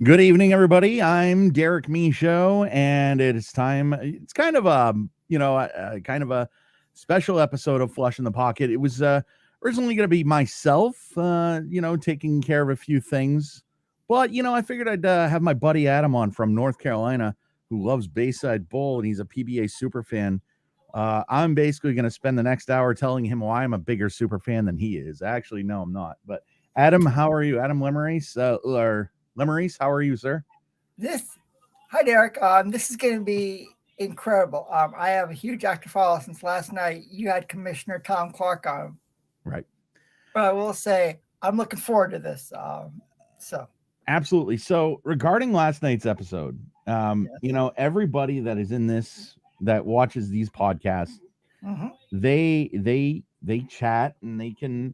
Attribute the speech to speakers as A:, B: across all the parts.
A: Good evening, everybody. I'm Derek Michaud, and it is time. It's kind of kind of a special episode of Flush in the Pocket. It was originally going to be myself, taking care of a few things, but I figured I'd have my buddy Adam on from North Carolina, who loves Bayside Bowl, and he's a PBA super fan. I'm basically going to spend the next hour telling him why I'm a bigger super fan than he is. Actually, no, I'm not. But Adam, how are you? Adam Lemerise, or Lemerise, how are you, sir?
B: Hi Derek. This is going to be incredible. I have a huge active follow since last night. You had Commissioner Tom Clark on,
A: Right.
B: but I will say I'm looking forward to this. So
A: Absolutely. So regarding last night's episode,
B: yes.
A: everybody that is in this that watches these podcasts,
B: hmm
A: they chat and they can,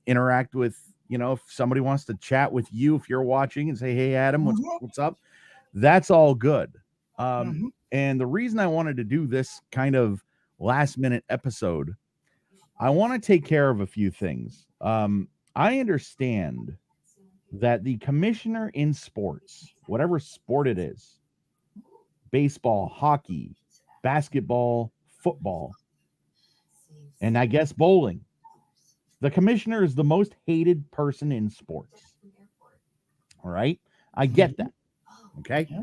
A: interact with, if somebody wants to chat with you, if you're watching and say, "Hey Adam,
B: hmm
A: what's up?" That's all good.
B: hmm
A: And the reason I wanted to do this kind of last minute episode, I want to take care of a few things. I understand that the commissioner in sports, whatever sport it is, baseball, hockey, basketball, football, and I guess bowling, the commissioner is the most hated person in sports. All right. I get that. Okay.
B: Yeah.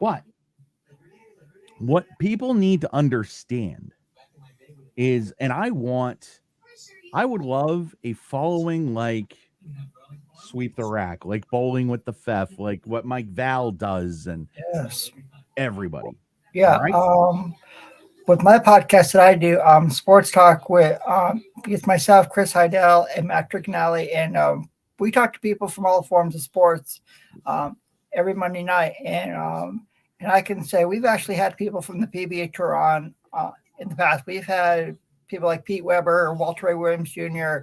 A: But what people need to understand is, and I would love a following like Sweep the Rack, like Bowling with the Fef, like what Mike Val does, and
B: Yes.
A: everybody. All
B: Yeah.
A: right.
B: With my podcast that I do, Sports Talk with myself, Chris Heidel, and Matt Tricanelli, and we talk to people from all forms of sports um, every Monday night, and I can say we've actually had people from the PBA Tour on in the past. We've had people like Pete Weber, Walter Ray Williams Jr.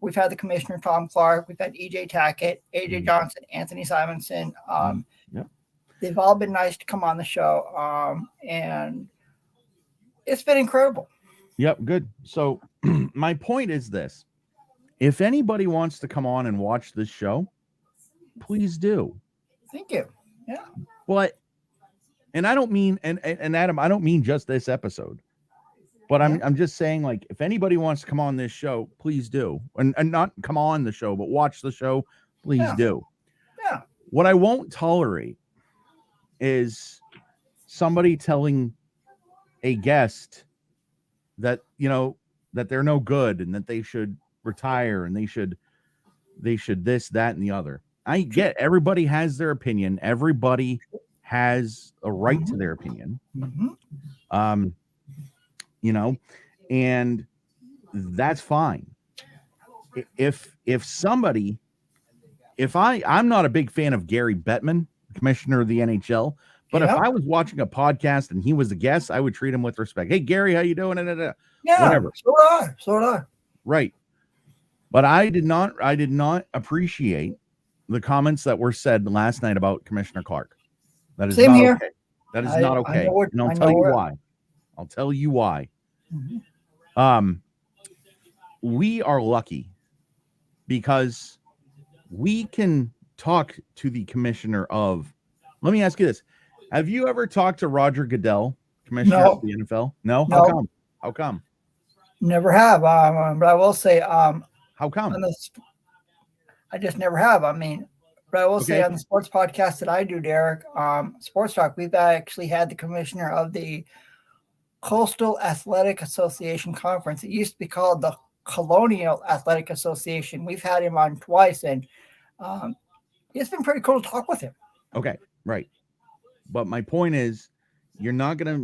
B: We've had the Commissioner Tom Clark. We've had EJ Tackett, AJ
A: Mhm.
B: Johnson, Anthony Simonson.
A: Mhm. Yep.
B: They've all been nice to come on the show, and it's been incredible.
A: Yep. Good. So my point is this: if anybody wants to come on and watch this show, please do.
B: Thank you. Yeah.
A: But and I don't mean and Adam, I don't mean just this episode. But
B: Yeah.
A: I'm just saying, like, if anybody wants to come on this show, please do. And not come on the show, but watch the show, please
B: Yeah.
A: do.
B: Yeah.
A: What I won't tolerate is somebody telling a guest that, that they're no good and that they should retire and they should this, that, and the other. I get everybody has their opinion. Everybody has a right to
B: hmm
A: their opinion.
B: hmm
A: Um, you know, and that's fine. If somebody, if I'm not a big fan of Gary Bettman, commissioner of the NHL, but if
B: Yeah.
A: I was watching a podcast and he was a guest, I would treat him with respect. Hey Gary, how you doing?
B: Yeah.
A: Whatever.
B: So do I. So do I.
A: Right. But I did not appreciate the comments that were said last night about Commissioner Clark. That is
B: Same
A: not
B: here.
A: okay. That is not
B: I know
A: okay.
B: what
A: And I'll
B: I
A: tell
B: know
A: you
B: what.
A: why. I'll tell you why.
B: Mhm.
A: Um, we are lucky because we can talk to the commissioner of. Let me ask you this: have you ever talked to Roger Goodell, commissioner of
B: No.
A: the NFL? No. How
B: No.
A: come? How come?
B: Never have. But I will say
A: How
B: on
A: come?
B: this, I just never have. I mean, but I will say
A: Okay.
B: on the sports podcast that I do, Derek, Sports Talk, we've actually had the commissioner of the Coastal Athletic Association Conference. It used to be called the Colonial Athletic Association. We've had him on twice, and um, it's been pretty cool to talk with him.
A: Okay. Right. But my point is, you're not gonna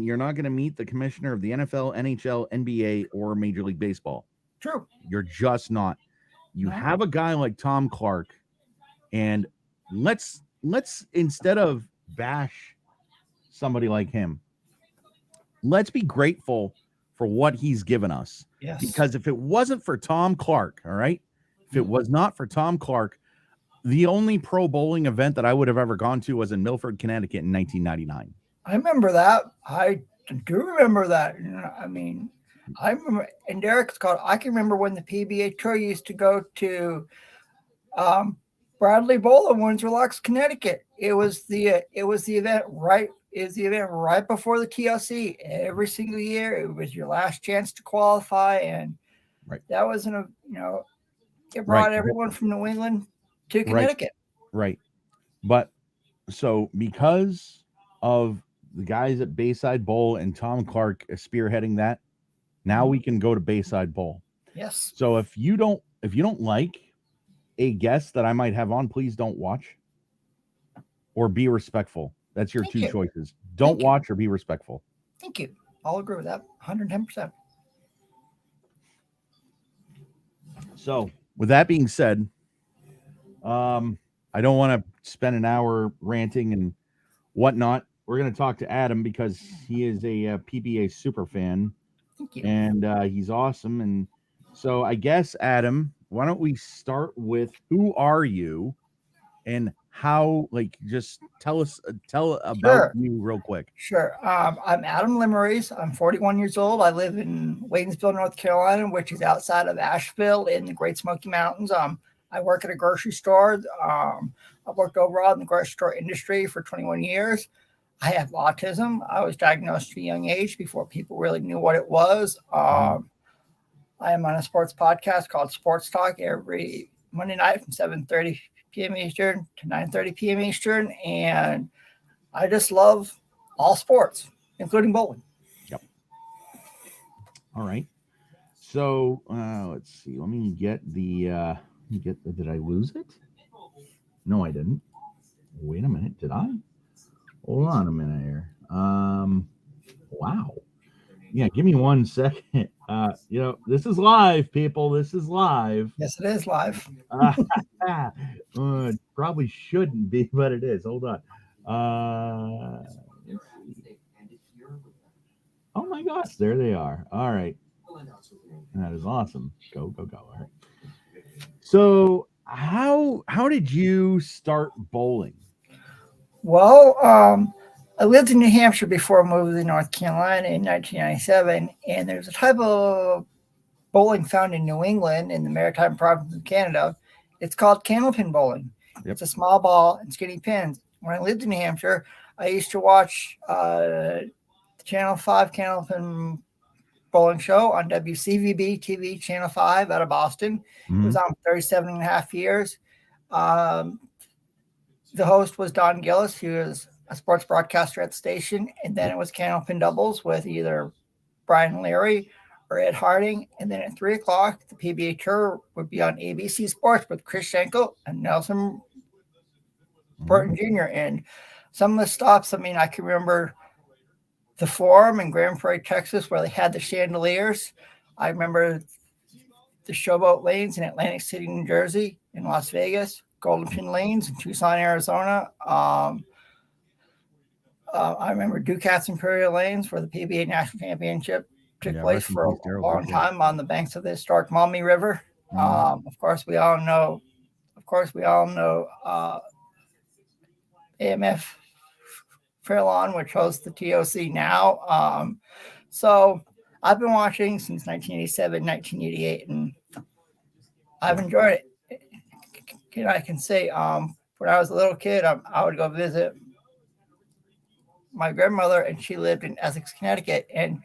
A: meet the commissioner of the NFL, NHL, NBA, or Major League Baseball.
B: True.
A: You're just not. You
B: No.
A: have a guy like Tom Clark, and let's instead of bash somebody like him, let's be grateful for what he's given us.
B: Yes.
A: Because if it wasn't for Tom Clark, all right, if it was not for Tom Clark, the only pro bowling event that I would have ever gone to was in Milford, Connecticut in 1999.
B: I remember that. I do remember that. You know, I mean, I remember, and Derek Scott, I can remember when the PBA Tour used to go to um, Bradley Bowl in Windsor Locks, Connecticut. It was the event right before the TLC. Every single year, it was your last chance to qualify, and
A: Right.
B: that was it brought everyone from New England to Connecticut.
A: Right. But so because of the guys at Bayside Bowl and Tom Clark spearheading that, now we can go to Bayside Bowl.
B: Yes.
A: So if you don't like a guest that I might have on, please don't watch or be respectful. That's your two choices. Don't watch or be respectful.
B: Thank you. I'll agree with that 110%.
A: So with that being said, I don't want to spend an hour ranting and whatnot. We're going to talk to Adam because he is a PBA super fan.
B: Thank you.
A: And he's awesome. And so I guess, Adam, why don't we start with who are you and how, like, just tell about you real quick.
B: Sure. I'm Adam Lemerise. I'm 41 years old. I live in Waynesville, North Carolina, which is outside of Asheville in the Great Smoky Mountains. I work at a grocery store. I've worked overall in the grocery store industry for 21 years. I have autism. I was diagnosed at a young age before people really knew what it was. I am on a sports podcast called Sports Talk every Monday night from 7:30 p.m. Eastern to 9:30 p.m. Eastern. And I just love all sports, including bowling.
A: Yep. All right. So let's see. Let me get the did I lose it? No, I didn't. Wait a minute. Did I? Hold on a minute here. Wow. Yeah, give me 1 second. This is live, people. This is live.
B: Yes, it is live.
A: It probably shouldn't be, but it is. Hold on. Oh my gosh, there they are. All right. That is awesome. Go. All right. So how did you start bowling?
B: Well, I lived in New Hampshire before I moved to North Carolina in 1997, and there's a type of bowling found in New England in the Maritime Province of Canada. It's called candlepin bowling. Yep. It's a small ball and skinny pins. When I lived in New Hampshire, I used to watch the Channel 5 candlepin bowling show on WCVB TV, Channel 5 out of Boston. Mm-hmm. It was on for 37 and a half years. The host was Don Gillis. He was a sports broadcaster at the station. And then it was candlepin doubles with either Brian Leary or Ed Harding. And then at 3 o'clock, the PBA Tour would be on ABC Sports with Chris Schenkel and Nelson Burton Jr. And some of the stops, I can remember the Forum in Grand Prairie, Texas, where they had the chandeliers. I remember the Showboat Lanes in Atlantic City, New Jersey, in Las Vegas, Golden Pin Lanes in Tucson, Arizona. I remember Ducats Imperial Lanes, where the PBA National Championship took place for a long time on the banks of the historic Maumee River. Of course, we all know AMF Fairlawn, which hosts the TOC now. So I've been watching since 1987, 1988, and I've enjoyed it. I can say when I was a little kid, I would go visit my grandmother, and she lived in Essex, Connecticut, and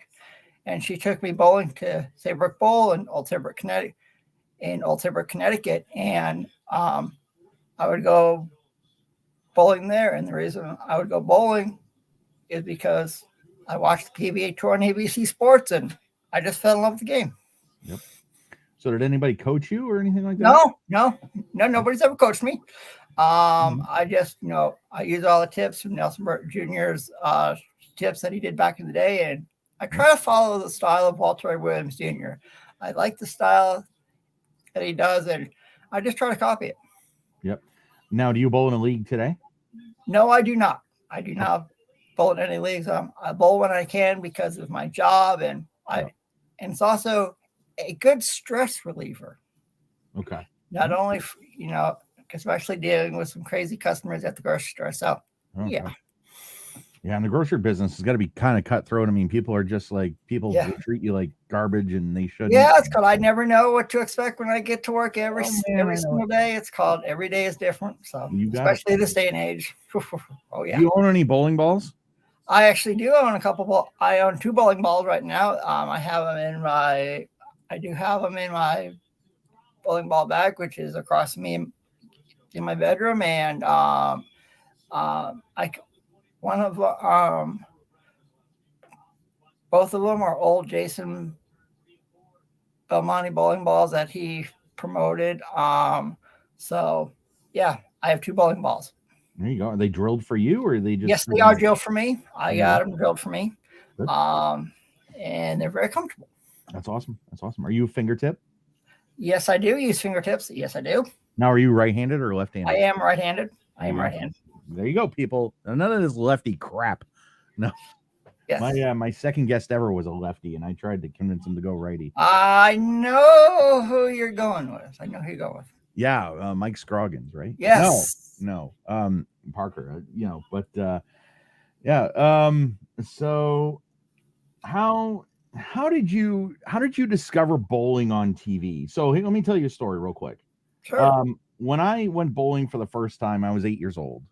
B: she took me bowling to Saybrook Bowl in Old Saybrook, Connecticut, and I would go bowling there. And the reason I would go bowling is because I watched the PBA Tour on ABC Sports, and I just fell in love with the game.
A: Yep. So did anybody coach you or anything like that?
B: No, nobody's ever coached me. I just, I use all the tips from Nelson Burton Jr.'s tips that he did back in the day, and I try to follow the style of Walter Williams Jr. I like the style that he does, and I just try to copy it.
A: Yep. Now, do you bowl in a league today?
B: No, I do not. I do not bowl in any leagues. I bowl when I can because of my job, and and it's also a good stress reliever.
A: Okay.
B: Not only, especially dealing with some crazy customers at the grocery store. So, yeah.
A: Yeah, and the grocery business has got to be kind of cutthroat. I mean, people are just like people
B: Yeah.
A: will treat you like garbage, and they shouldn't.
B: Yeah, it's called I never know what to expect when I get to work every
A: Oh man, I know
B: single
A: it.
B: day. It's called every day is different. So
A: You got it.
B: especially this day and age. Oh
A: Do
B: yeah.
A: you own any bowling balls?
B: I actually do own a couple. I own 2 bowling balls right now. I have them in my. I do have them in my bowling ball bag, which is across me in my bedroom, and I one of both of them are old Jason Belmonte bowling balls that he promoted. So yeah, I have 2 bowling balls.
A: There you go. Are they drilled for you, or are they just?
B: Yes, they are drilled for me. I got
A: Yeah.
B: them drilled for me.
A: Good.
B: And they're very comfortable.
A: That's awesome. That's awesome. Are you a fingertip?
B: Yes, I do use fingertips. Yes, I do.
A: Now, are you right-handed or left-handed?
B: I am right-handed. I am
A: Yeah.
B: right-handed.
A: There you go, people. None of this lefty crap. No.
B: Yes.
A: My second guest ever was a lefty, and I tried to convince him to go righty.
B: I know who you're going with. I know who you're going with.
A: Yeah, Mike Scroggins, right?
B: Yes.
A: No. Parker. But yeah. So how did you discover bowling on TV? So hey, let me tell you a story real quick.
B: Sure.
A: When I went bowling for the first time, I was 8 years old.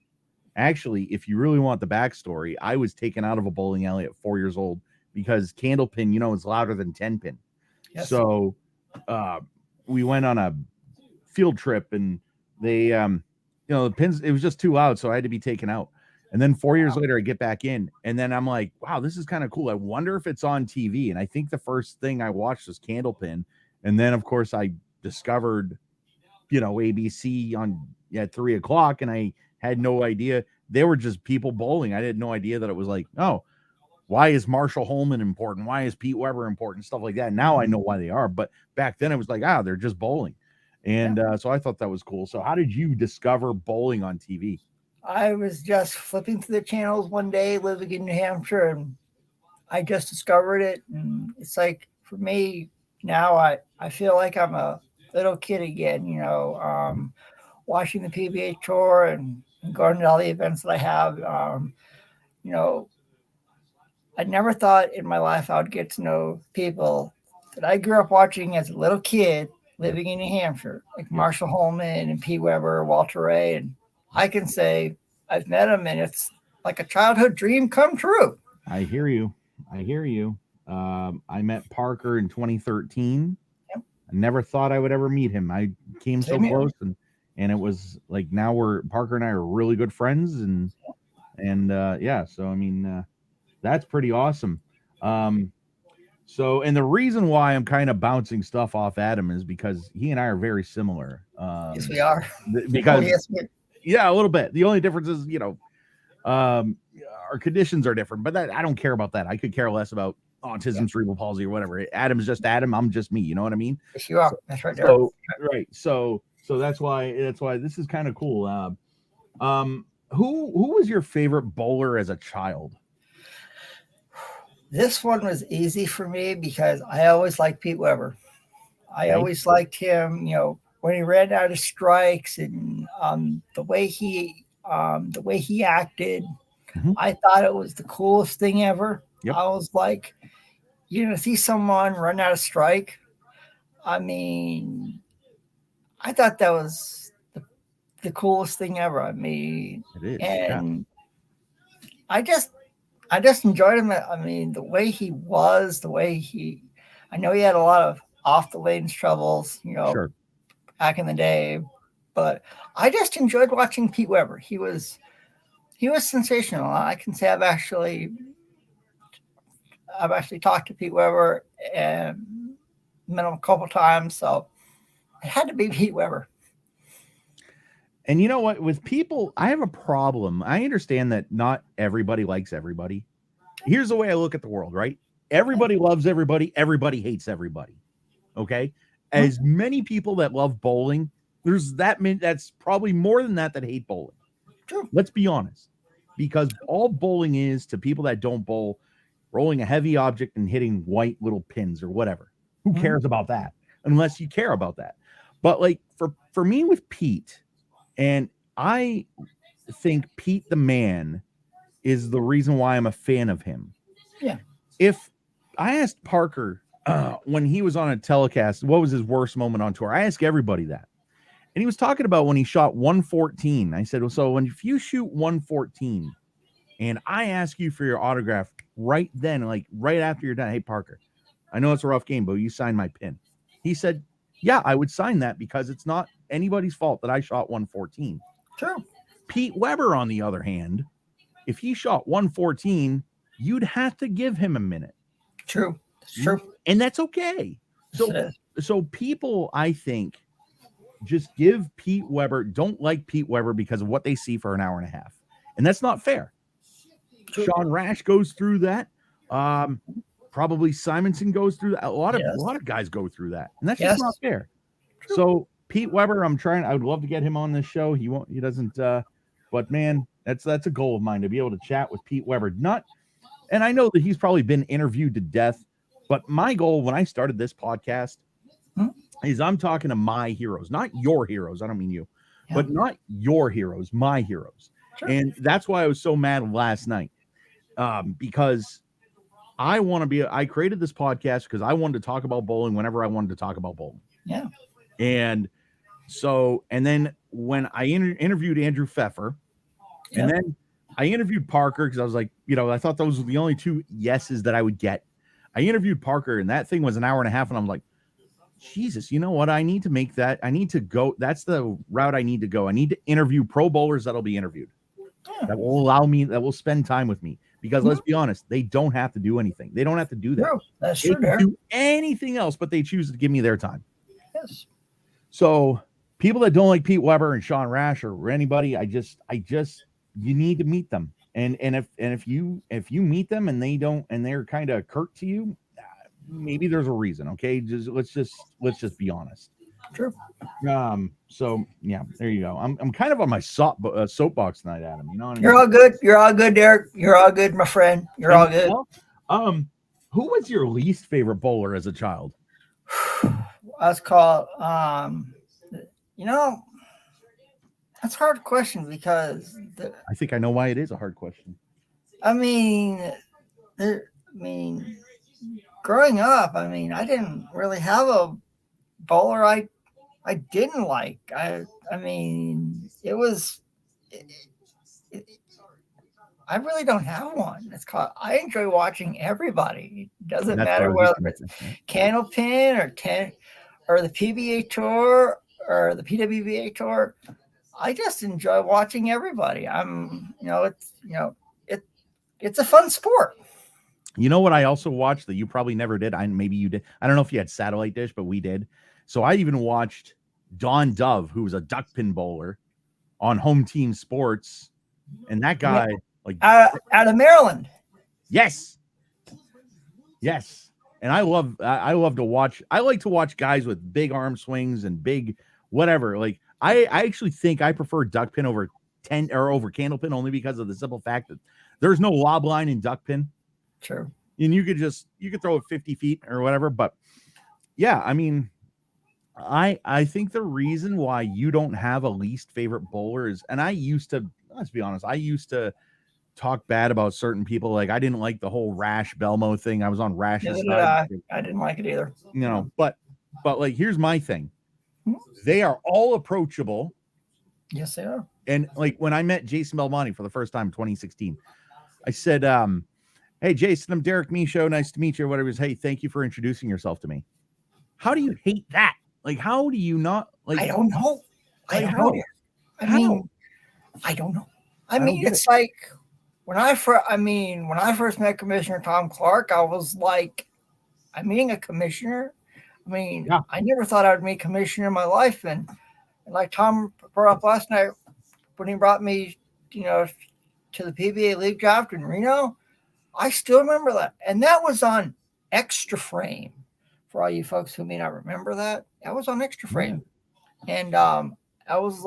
A: Actually, if you really want the backstory, I was taken out of a bowling alley at 4 years old because candlepin, is louder than 10-pin.
B: Yes.
A: So we went on a field trip, and they, the pins, it was just too loud, so I had to be taken out. And then 4 years later, I get back in, and then I'm like, wow, this is kind of cool. I wonder if it's on TV. And I think the first thing I watched was Candlepin. And then, of course, I discovered, ABC at 3 o'clock, and I had no idea. They were just people bowling. I had no idea that it was like, oh, why is Marshall Holman important? Why is Pete Weber important? Stuff like that. Now I know why they are. But back then it was like, they're just bowling. And so I thought that was cool. So how did you discover bowling on TV?
B: I was just flipping through the channels one day living in New Hampshire, and I just discovered it. And it's like, for me now, I feel like I'm a little kid again, watching the PBA tour and going to all the events that I have. I never thought in my life I would get to know people that I grew up watching as a little kid living in New Hampshire, like Marshall Holman and Pete Weber, Walter Ray. And I can say I've met them, and it's like a childhood dream come true.
A: I hear you. I met Parker in 2013. Yep. I never thought I would ever meet him. I came so close, and it was like now Parker and I are really good friends, and so I mean that's pretty awesome. So, and the reason why I'm kind of bouncing stuff off Adam is because he and I are very similar.
B: Yes, we are.
A: Because a little bit. The only difference is, our conditions are different, but I don't care about that. I could care less about autism, cerebral palsy, or whatever. Adam's just Adam. I'm just me. You know what I mean?
B: Yes, you are. That's right.
A: So, right. So that's why this is kind of cool. Who was your favorite bowler as a child?
B: This one was easy for me because I always liked Pete Weber. I always liked him, when he ran out of strikes, and the way he acted. Mm-hmm. I thought it was the coolest thing ever. Yep. I was like, see someone run out of strike. I mean, I thought that was the coolest thing ever. I mean,
A: it is,
B: and I just enjoyed him. I mean, the way he was, I know he had a lot of off the lanes troubles,
A: sure,
B: back in the day, but I just enjoyed watching Pete Weber. He was sensational. I can say I've actually talked to Pete Weber and met him a couple times, so it had to be Pete Weber.
A: And you know what? With people, I have a problem. I understand that not everybody likes everybody. Here's the way I look at the world, right? Everybody loves everybody. Everybody hates everybody. Okay? As many people that love bowling, that's probably more than that hate bowling.
B: True.
A: Let's be honest. Because all bowling is, to people that don't bowl, rolling a heavy object and hitting white little pins or whatever. Who cares about that? Unless you care about that. But like for me with Pete, and I think Pete the man is the reason why I'm a fan of him.
B: Yeah.
A: If I asked Parker when he was on a telecast, what was his worst moment on tour? I ask everybody that. And he was talking about when he shot 114. I said, well, so if you shoot 114 and I ask you for your autograph right then, like right after you're done, hey, Parker, I know it's a rough game, but you signed my pin. He said, yeah, I would sign that because it's not anybody's fault that I shot 114.
B: True.
A: Pete Weber, on the other hand, if he shot 114, you'd have to give him a minute.
B: True. It's true.
A: And that's okay. So people, I think, just give Pete Weber, don't like Pete Weber because of what they see for an hour and a half. And that's not fair. True. Sean Rash goes through that. Probably Simonson goes through that. A lot of guys go through that. And that's just not fair. True. So Pete Weber, I would love to get him on this show. He doesn't, but man, that's a goal of mine to be able to chat with Pete Weber. And I know that he's probably been interviewed to death, but my goal when I started this podcast is I'm talking to my heroes, not your heroes. I don't mean you, but not your heroes, my heroes. Sure. And that's why I was so mad last night, because I created this podcast because I wanted to talk about bowling whenever I wanted to talk about bowling.
B: Yeah.
A: And then when I interviewed Andrew Pfeffer, and then I interviewed Parker because I was like, I thought those were the only two yeses that I would get. I interviewed Parker and that thing was an hour and a half. And I'm like, Jesus, you know what? I need to make that. I need to go. That's the route I need to go. I need to interview pro bowlers that'll be interviewed. That will allow me, that will spend time with me. Because let's be honest, they don't have to do anything. They don't have to do that.
B: No, that's
A: true. They can do anything else, but they choose to give me their time.
B: Yes.
A: So people that don't like Pete Weber and Sean Rash or anybody, you need to meet them. And if you meet them and they're kind of curt to you, maybe there's a reason. Okay, let's just be honest.
B: True.
A: So yeah, there you go. I'm kind of on my soapbox tonight, Adam. You know what I mean?
B: You're all good. You're all good, Derek. You're all good, my friend. You're all good.
A: Who was your least favorite bowler as a child?
B: That's called that's a hard question because
A: I think I know why it is a hard question.
B: Growing up, I didn't really have a bowler I didn't like. I really don't have one. It's called, I enjoy watching everybody. It doesn't matter whether it's Candlepin or the PBA Tour or the PWBA Tour. I just enjoy watching everybody. It's a fun sport.
A: You know what I also watched that you probably never did? Maybe you did. I don't know if you had satellite dish, but we did. So I even watched Don Dove, who was a duck pin bowler on Home Team Sports. And that guy,
B: out of Maryland.
A: Yes. And I love to watch. I like to watch guys with big arm swings and big whatever. Like I actually think I prefer duck pin over Candlepin only because of the simple fact that there's no lob line in duck pin.
B: True.
A: And you could throw it 50 feet or whatever. But yeah, I think the reason why you don't have a least favorite bowler is, and let's be honest, I used to talk bad about certain people. Like I didn't like the whole Rash Belmo thing. I was on Rash's side.
B: I didn't like it either.
A: But like, here's my thing. They are all approachable.
B: Yes, they are.
A: And like when I met Jason Belmonte for the first time in 2016, I said, hey, Jason, I'm Derek Michaud. Nice to meet you. Or whatever. Hey, thank you for introducing yourself to me. How do you hate that? Like, how do you not like?
B: I don't know. I don't know. I don't know. It's like when I first met Commissioner Tom Clark, I was like, I'm meeting a commissioner. I never thought I would meet a commissioner in my life. And like Tom brought up last night when he brought me, to the PBA League draft in Reno, I still remember that. And that was on Extra Frame. For all you folks who may not remember that was on Extra Frame. And I was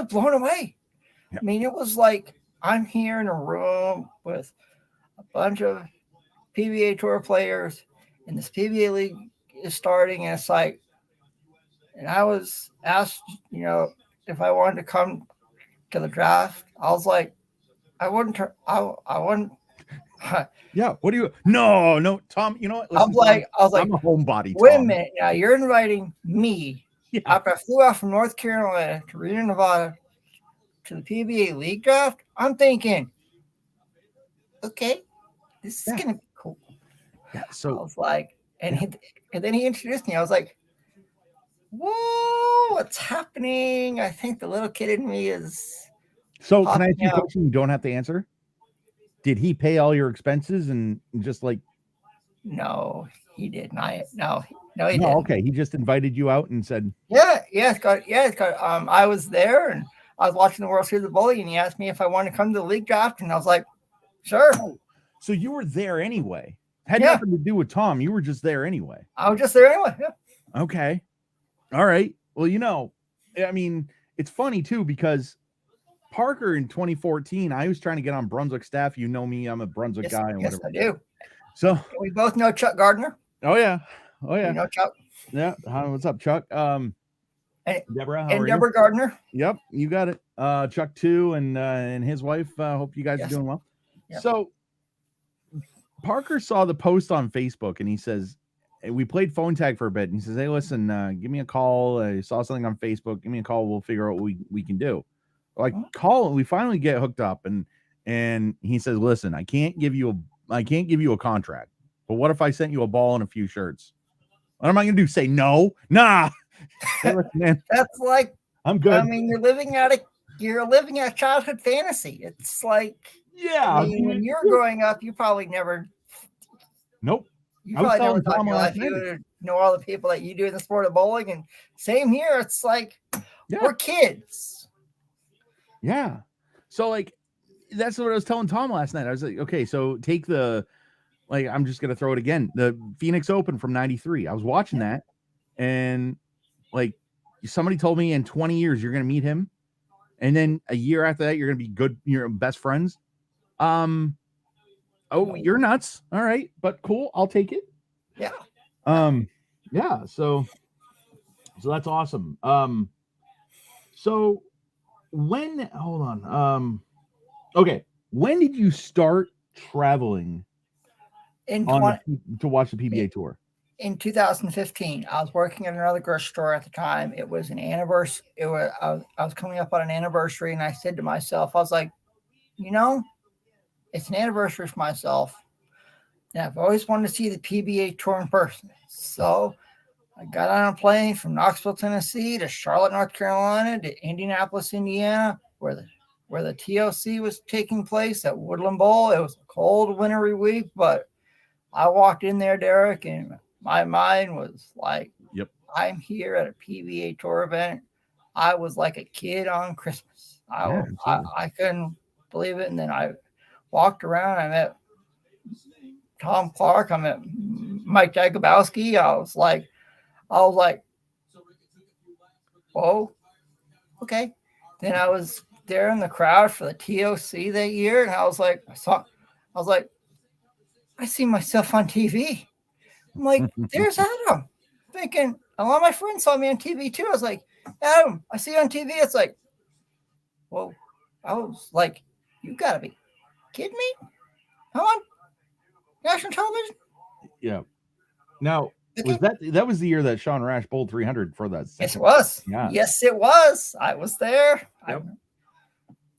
B: blown away. Yeah. It was like I'm here in a room with a bunch of PBA Tour players, and this PBA League is starting, and it's like, and I was asked, if I wanted to come to the draft. I was like, I wouldn't. I wouldn't.
A: Yeah. What do you? No, Tom. You know what? Listen,
B: I was like,
A: I'm a homebody.
B: wait
A: Tom.
B: a minute. Now you're inviting me
A: Yeah.
B: after I flew out from North Carolina to Reno, Nevada, to the PBA League Draft. I'm thinking, okay, this is gonna be cool.
A: Yeah.
B: I
A: So
B: was like, and then he introduced me. I was like, whoa, what's happening? I think the little kid in me is.
A: can I ask you a
B: out.
A: question you don't have to answer? Did he pay all your expenses and just like?
B: No, he didn't. No, he
A: No,
B: didn't.
A: okay. He just invited you out and said,
B: It's got. I was there and I was watching the World Series of Bowling, and he asked me if I wanted to come to the league draft, and I was like, sure.
A: oh, so you were there anyway. Had
B: Yeah.
A: nothing to do with Tom. You were just there anyway.
B: I was just there anyway. Yeah.
A: Okay. All right. Well, I mean, it's funny too because Parker in 2014, I was trying to get on Brunswick staff. You know me, I'm a Brunswick guy and
B: Yes,
A: whatever.
B: I do.
A: So
B: We both know Chuck Gardner.
A: oh yeah.
B: You know Chuck.
A: Yeah. What's up, Chuck?
B: And
A: Deborah, how are
B: Deborah
A: you?
B: Gardner.
A: Yep, you got it. Chuck too, and his wife. Hope you guys are doing well.
B: Yep.
A: So Parker saw the post on Facebook and he says, we played phone tag for a bit. And he says, hey, listen, give me a call. I saw something on Facebook. Give me a call. We'll figure out what we can do. Like call. We finally get hooked up and he says, listen, I can't give you a contract, but what if I sent you a ball and a few shirts? What am I going to do? Say no? Nah. Hey, listen, man,
B: that's like,
A: I'm good.
B: I mean, you're living out a childhood fantasy. It's like,
A: yeah.
B: I mean, when you were growing up, you probably never.
A: Nope.
B: You probably never thought in your life you would know all the people that you do in the sport of bowling. And same here. It's like, we're kids.
A: Yeah. So like, that's what I was telling Tom last night. I was like, okay, so take I'm just going to throw it again. The Phoenix Open from 93. I was watching that and like somebody told me in 20 years, you're going to meet him. And then a year after that, you're going to be good. You're best friends. Oh, you're nuts. All right, but cool. I'll take it.
B: Yeah.
A: Yeah. So that's awesome. So hold on. Okay. When did you start traveling to watch the PBA tour?
B: In 2015, I was working at another grocery store at the time. It was an anniversary. I was coming up on an anniversary, and I said to myself, I was like, it's an anniversary for myself. And I've always wanted to see the PBA tour in person. So I got on a plane from Knoxville, Tennessee to Charlotte, North Carolina to Indianapolis, Indiana, where the TOC was taking place at Woodland Bowl. It was a cold, wintry week, but I walked in there, Derek, and my mind was like,
A: yep,
B: I'm here at a PBA tour event. I was like a kid on Christmas. I couldn't believe it. And then I walked around. I met Tom Clark. I met Mike Jagobowski. I was like, whoa, okay. Then I was there in the crowd for the TOC that year, and I was like, I see myself on TV. I'm like, there's Adam. Thinking a lot of my friends saw me on TV too. I was like, Adam, I see you on TV. It's like, whoa. I was like, you gotta be kidding me? Come on. National television?
A: Yeah. Now, was that was the year that Sean Rash bowled 300 for that?
B: Yes, it was.
A: Yeah.
B: Yes, it was. I was there.
A: Yep.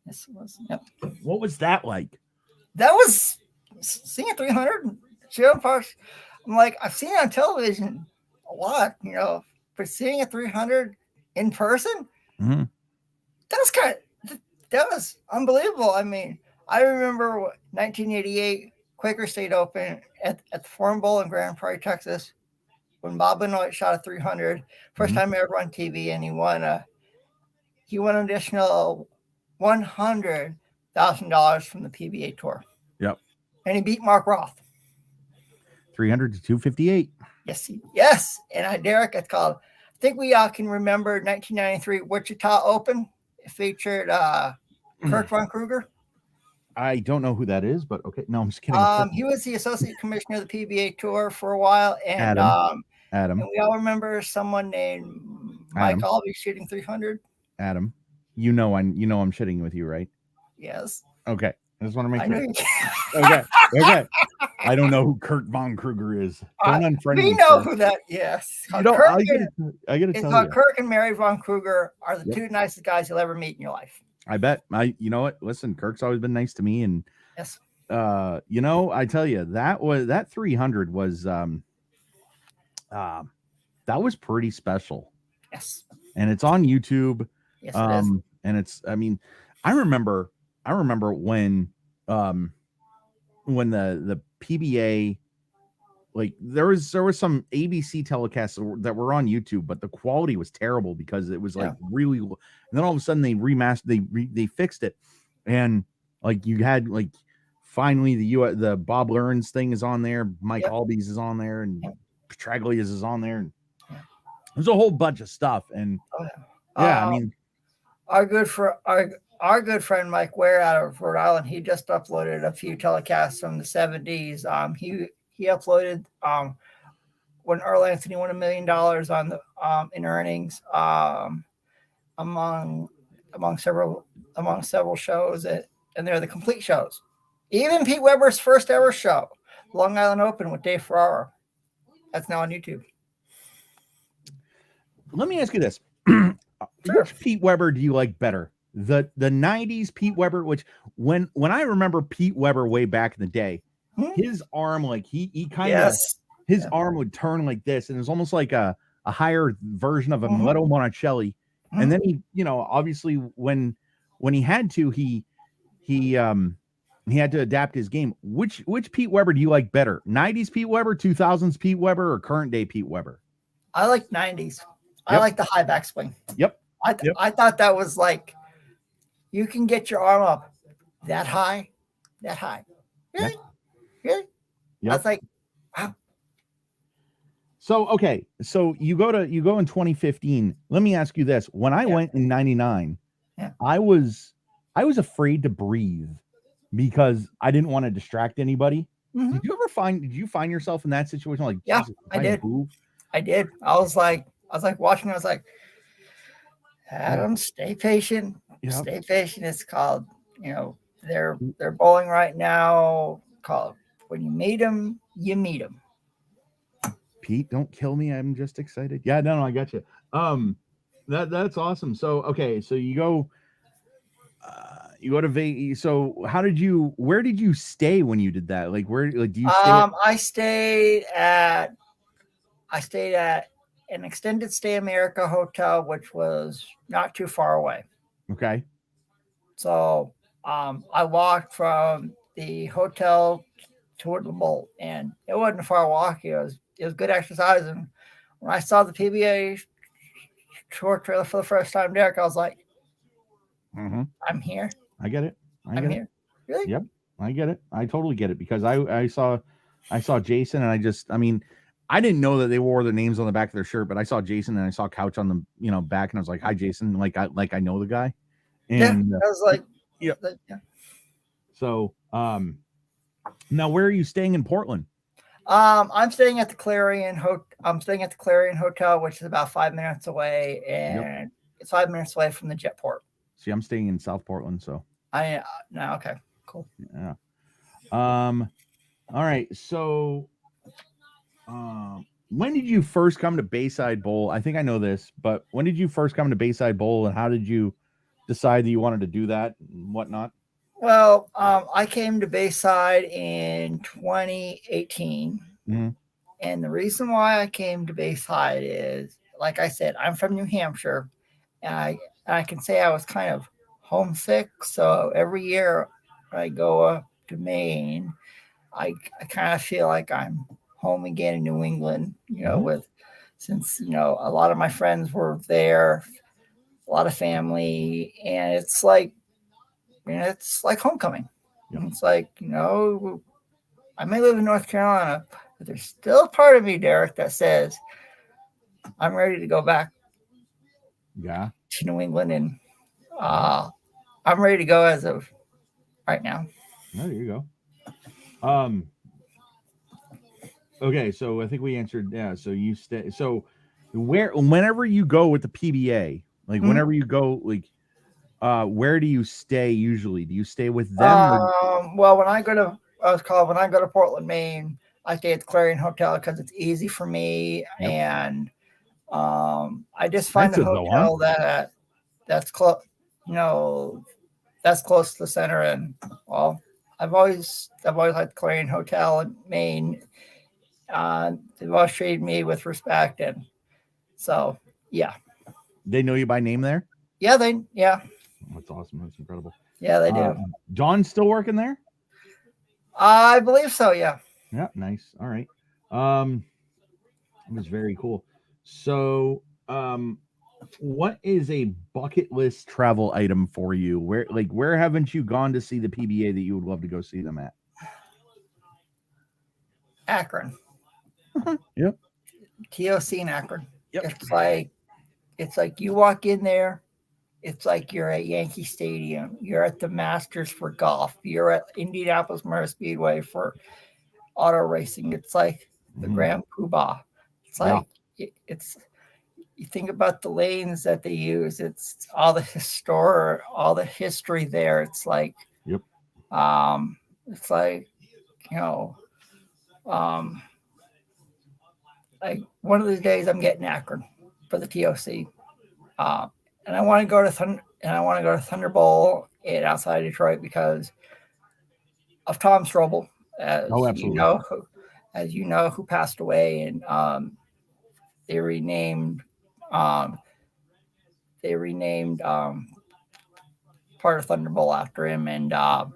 B: Yes, it was. Yep.
A: What was that like?
B: That was seeing 300. I'm like, I've seen it on television a lot, but seeing a 300 in person,
A: mm-hmm.
B: that was unbelievable. I mean, I remember 1988 Quaker State Open at the Forum Bowl in Grand Prairie, Texas, when Bob Benoit shot a 300. First time ever on TV, and he won an additional $100,000 from the PBA tour.
A: Yep.
B: And he beat Mark Roth.
A: 300 to 258.
B: Yes. And Derek, it's called, I think we all can remember 1993 Wichita Open. It featured Kurt Von Kruger.
A: I don't know who that is, but okay. No, I'm just kidding.
B: He was the associate commissioner of the PBA tour for a while. And
A: Adam.
B: And we all remember someone named Mike Albee shooting 300.
A: Adam, I'm shitting with you, right?
B: Yes.
A: Okay. I just want to make
B: I know
A: sure.
B: you can.
A: Okay. Okay. I don't know who Kurt Von Kruger is. Don't unfriend me.
B: We know
A: sir.
B: who that. Yes,
A: You know,
B: Kirk
A: I gotta
B: it's
A: tell
B: called
A: you.
B: Kirk and Mary Von Kruger are the
A: Yep.
B: two nicest guys you'll ever meet in your life.
A: I bet. You know what? Listen, Kirk's always been nice to me, and
B: Yes.
A: you know, I tell you, that 300 was that was pretty special.
B: Yes.
A: And it's on YouTube.
B: Yes, it is.
A: And it's, I mean, I remember when the PBA, like there was some ABC telecasts that were on YouTube, but the quality was terrible because it was like really, and then all of a sudden they remastered, they fixed it, and like you had like finally the Bob Learns thing is on there, Mike Albies is on there, and Petraglia's is on there, and there's a whole bunch of stuff, and I mean,
B: our good friend Mike Ware out of Rhode Island, he just uploaded a few telecasts from the 70s. He uploaded when Earl Anthony won $1 million on the in earnings among several shows, and they're the complete shows. Even Pete Weber's first ever show, Long Island Open with Dave Ferraro, that's now on YouTube.
A: Let me ask you this. Which Pete Weber do you like better? The 90s Pete Weber, which when I remember Pete Weber way back in the day, his arm, like he kind of his arm would turn like this, and it was almost like a higher version of a Mileto Monticelli. And then he, you know, obviously when he had to, he had to adapt his game. Which Pete Weber do you like better? 90s Pete Weber, 2000s Pete Weber, or current day Pete Weber?
B: I like 90s. I like the high backswing.
A: Yep.
B: I thought that was like, you can get your arm up that high. Really? Really?
A: Yep.
B: I was like, wow.
A: So, okay. So you go in 2015. Let me ask you this. When I went in 99, I was afraid to breathe because I didn't want to distract anybody. Did you find yourself in that situation? Like,
B: yeah, I did. I did. I was like watching. I was like, Adam, stay patient. Yep. Stay patient. It's called, you know, they're bowling right now. Called when you meet them, you meet them.
A: Pete, don't kill me. I'm just excited. Yeah, no, I got you. That's awesome. So, okay, so you go to Vegas. So where did you stay when you did that? Like, where, like, do you stay?
B: I stayed at an extended stay America hotel, which was not too far away.
A: Okay.
B: So, I walked from the hotel toward the bowl, and it wasn't a far walk. It was good exercise. And when I saw the PBA short trailer for the first time, Derek, I was like, I'm here.
A: I get it.
B: I'm here. Really?
A: Yep. I get it. I totally get it because I saw Jason, and I mean, I didn't know that they wore their names on the back of their shirt, but I saw Jason and I saw Couch on the, you know, back, and I was like, hi, Jason. Like I know the guy. And
B: I was like,
A: yeah. So, now where are you staying in Portland?
B: I'm staying at the Clarion Hotel, which is about 5 minutes away, and it's 5 minutes away from the Jetport.
A: See, I'm staying in South Portland, so
B: okay, cool.
A: Yeah. All right. So, when did you first come to Bayside Bowl? I think I know this, but when did you first come to Bayside Bowl, and how did you decide that you wanted to do that and whatnot?
B: Well, I came to Bayside in 2018. And the reason why I came to Bayside is, like I said, I'm from New Hampshire, and I can say I was kind of homesick. So every year I go up to Maine, I kind of feel like I'm home again in New England, you know, since, you know, a lot of my friends were there, a lot of family, and it's like, you know, it's like homecoming. It's like, you know, I may live in North Carolina, but there's still a part of me, Derek, that says I'm ready to go back to New England, and I'm ready to go as of right now.
A: Oh, there you go. Okay, so I think we answered. Yeah, so you stay. So whenever you go with the PBA, like whenever you go, like, where do you stay usually? Do you stay with them?
B: Well, when I go to Portland, Maine, I stay at the Clarion Hotel because it's easy for me,
A: Yep.
B: and I just find a
A: Expensive though, huh?
B: hotel that's close, that's close to the center. And well, I've always liked the Clarion Hotel in Maine. They've always treated me with respect, and so yeah,
A: They know you by name there?
B: yeah,
A: That's awesome. That's incredible.
B: yeah, they do.
A: John's still working there?
B: I believe so. Yeah.
A: Yeah, nice. All right. It was very cool. So, what is a bucket list travel item for you? Where haven't you gone to see the PBA that you would love to go see them at?
B: Akron.
A: Yep.
B: TOC in Akron.
A: Yep.
B: It's like you walk in there, it's like you're at Yankee Stadium. You're at the Masters for golf. You're at Indianapolis Motor Speedway for auto racing. It's like the Grand Poobah. It's like it's you think about the lanes that they use. It's all the history there. It's like it's like like one of these days I'm getting Akron for the TOC, and I want to go to Thunder Bowl in outside Detroit because of Tom Strobel, as you know, who passed away, and they renamed part of Thunder Bowl after him, and I'll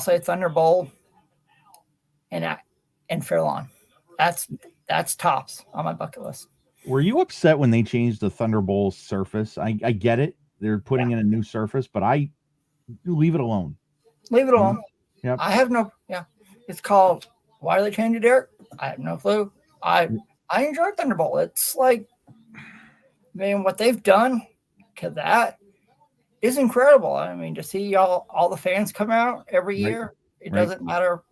B: say Thunder Bowl and Fairlawn. That's tops on my bucket list.
A: Were you upset when they changed the Thunder Bowl surface? I get it. They're putting in a new surface, but I leave it alone.
B: Leave it alone.
A: Yep.
B: I have no. Yeah, it's called. Why do they change it, Derek? I have no clue. I enjoy Thunder Bowl. It's like, man, what they've done to that is incredible. I mean, to see all the fans come out every year. It doesn't matter,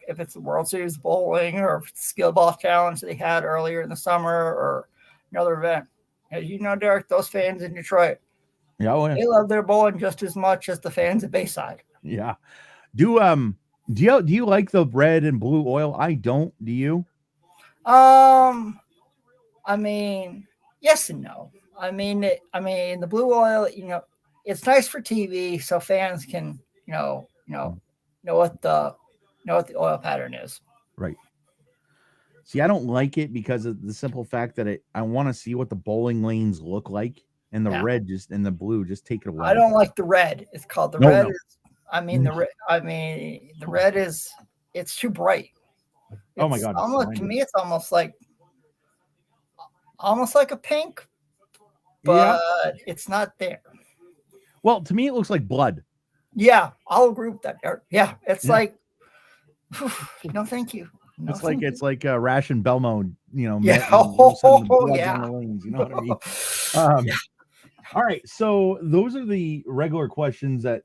B: if it's the World Series bowling or if it's the skill ball challenge they had earlier in the summer or another event. As you know, Derek, those fans in Detroit, they love their bowling just as much as the fans at Bayside.
A: Yeah. Do you like the red and blue oil? I don't. Do you?
B: I mean, yes and no. I mean, the blue oil, it's nice for TV so fans can, know what the oil pattern is.
A: Right. See, I don't like it because of the simple fact that I want to see what the bowling lanes look like, and the red and the blue just take it away.
B: I don't like the red. It's called the red. The red is it's too bright.
A: Oh my God!
B: To me, it's almost like a pink, but it's not there.
A: Well, to me, it looks like blood.
B: Yeah, I'll agree with that. Yeah, it's like, no, thank you. No,
A: it's like Ration Belmo,
B: Yeah.
A: On the lanes, you know what I mean? All right. So those are the regular questions that,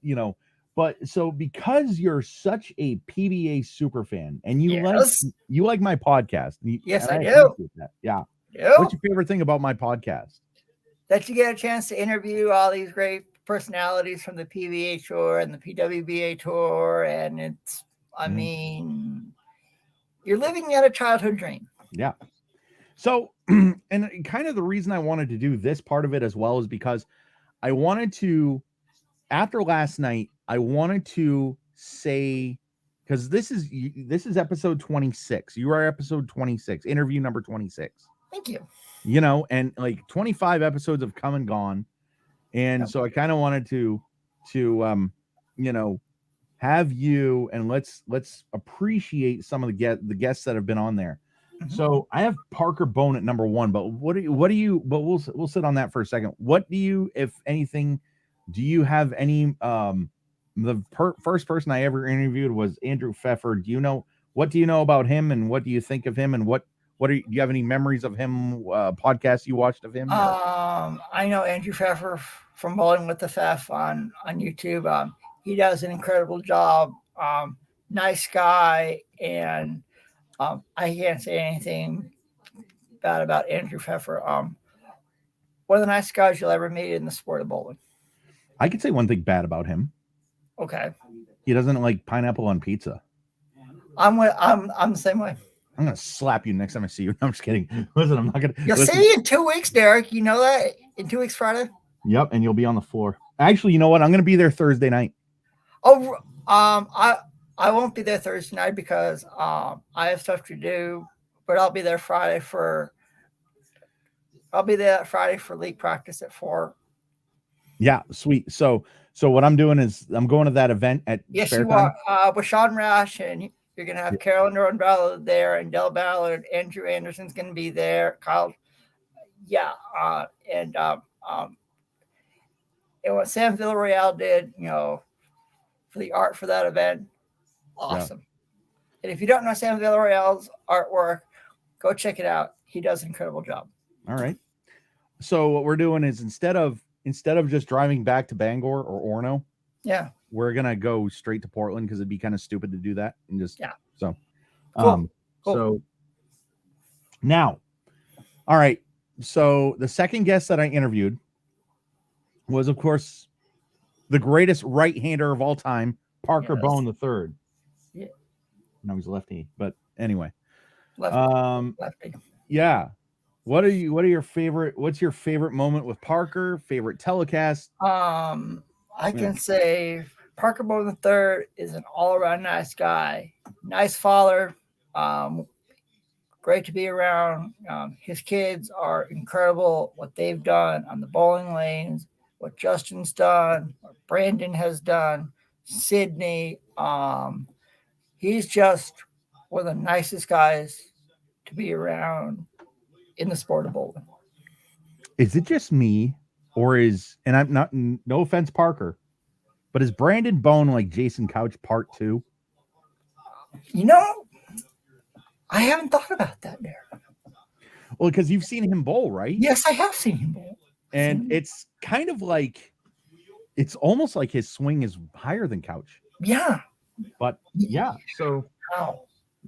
A: but so because you're such a PBA super fan and you like my podcast.
B: Yes, I do.
A: That. Yeah.
B: Yep.
A: What's your favorite thing about my podcast?
B: That you get a chance to interview all these great personalities from the PBA tour and the PWBA tour. And it's, I mean, you're living out a childhood dream.
A: Yeah. So, and kind of the reason I wanted to do this part of it as well is because I wanted to, after last night, I wanted to say, because this is episode 26. You are episode 26, interview number 26.
B: Thank you.
A: And like 25 episodes have come and gone. And so I kind of wanted to have you, and let's appreciate some of the guests that have been on there. So I have Parker Bone at number 1, but but we'll sit on that for a second. What do you, if anything, do you have any, first person I ever interviewed was Andrew Pfeffer. What do you know about him, and what do you think of him, and do you have any memories of him, podcasts you watched of him?
B: I know Andrew Pfeffer from Bowling with the Pfeff on YouTube. He does an incredible job. Nice guy, and I can't say anything bad about Andrew Pfeffer. one of the nicest guys you'll ever meet in the sport of bowling.
A: I could say one thing bad about him.
B: Okay.
A: He doesn't like pineapple on pizza.
B: I'm the same way.
A: I'm gonna slap you next time I see you. No, I'm just kidding. Listen, I'm not gonna.
B: You'll see you in 2 weeks, Derek. You know that in 2 weeks, Friday.
A: Yep, and you'll be on the floor. Actually, you know what? I'm gonna be there Thursday night.
B: Oh, I won't be there Thursday night because I have stuff to do, but I'll be there Friday for league practice at 4.
A: Yeah, sweet. So what I'm doing is I'm going to that event at
B: yes,
A: Spare
B: you
A: Time.
B: are with Sean Rash, and you're gonna have Carolyn Ballard there, and Del Ballard, Andrew Anderson's gonna be there, Kyle. Yeah, and what Sam Villarreal did, for the art for that event, awesome. Yeah. And if you don't know Sam Villarreal's artwork, go check it out. He does an incredible job.
A: All right. So what we're doing is instead of just driving back to Bangor or Orono, we're gonna go straight to Portland because it'd be kind of stupid to do that and just so.
B: Cool.
A: So now, all right. So the second guest that I interviewed was, of course, the greatest right-hander of all time, Parker Bone III.
B: Yeah.
A: No, he's lefty, but anyway.
B: Lefty.
A: Yeah. What's your favorite moment with Parker? Favorite telecast?
B: I can say Parker Bone III is an all-around nice guy. Nice father. Great to be around. His kids are incredible. What they've done on the bowling lanes, what Justin's done, what Brandon has done, Sydney. He's just one of the nicest guys to be around in the sport of bowling.
A: Is it just me, or and I'm not, no offense, Parker, but is Brandon Bone like Jason Couch Part 2?
B: I haven't thought about that there.
A: Well, because you've seen him bowl, right?
B: Yes, I have seen him bowl.
A: And it's kind of like, it's almost like his swing is higher than Couch.
B: Yeah.
A: But yeah, so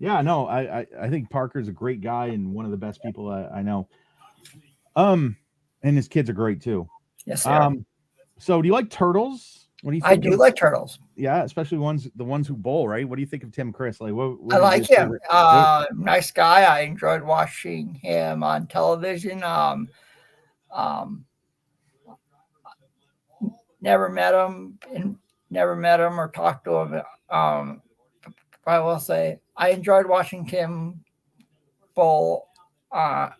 A: yeah, no, I think Parker's a great guy and one of the best people I know. And his kids are great too.
B: Yes, sir.
A: So do you like turtles? What do you think?
B: I do like turtles.
A: Yeah, especially the ones who bowl, right? What do you think of Tim Chris? Like, what
B: I like him. Nice guy. I enjoyed watching him on television. Never met him or talked to him. I will say I enjoyed watching Tim bowl on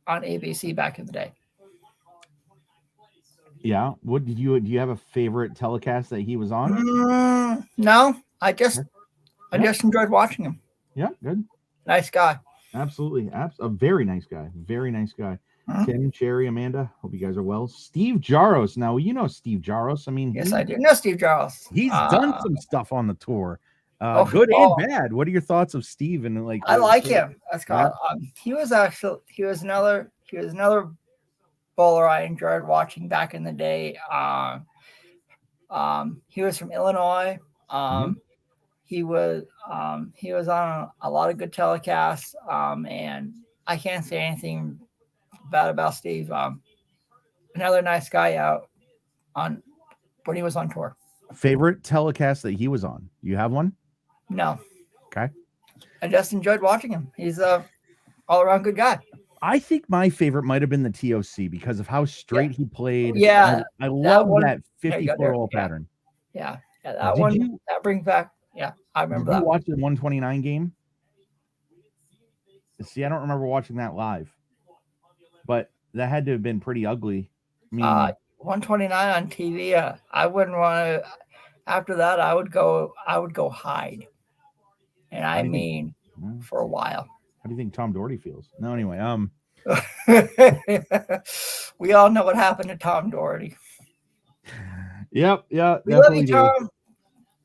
B: ABC back in the day.
A: Yeah. What do you have a favorite telecast that he was on?
B: No, I just enjoyed watching him.
A: Yeah, good.
B: Nice guy.
A: Absolutely. A very nice guy. Very nice guy.
B: Mm-hmm.
A: Tim, Cherry, Amanda, hope you guys are well. Steve Jaros. Now, you know Steve Jaros. I mean,
B: yes, I do know Steve Jaros.
A: He's done some stuff on the tour. Good and bad. What are your thoughts of Steve? And like,
B: I like him. That's God. He was another bowler I enjoyed watching back in the day. He was from Illinois. He was on a lot of good telecasts. And I can't say anything bad about Steve. Another nice guy out on when he was on tour.
A: Favorite telecast that he was on? You have one?
B: No.
A: Okay.
B: I just enjoyed watching him. He's a all-around good guy.
A: I think my favorite might have been the TOC because of how straight he played.
B: Yeah.
A: I love that 50-foot roll pattern.
B: Yeah. That brings back. Yeah, I remember that.
A: Did you watch the 129 game? See, I don't remember watching that live, but that had to have been pretty ugly. I mean,
B: 129 on TV. I wouldn't want to. After that, I would go hide, and I mean, for a while.
A: How do you think Tom Doherty feels? No, anyway,
B: we all know what happened to Tom Doherty.
A: Yep, yeah,
B: we love you, Tom.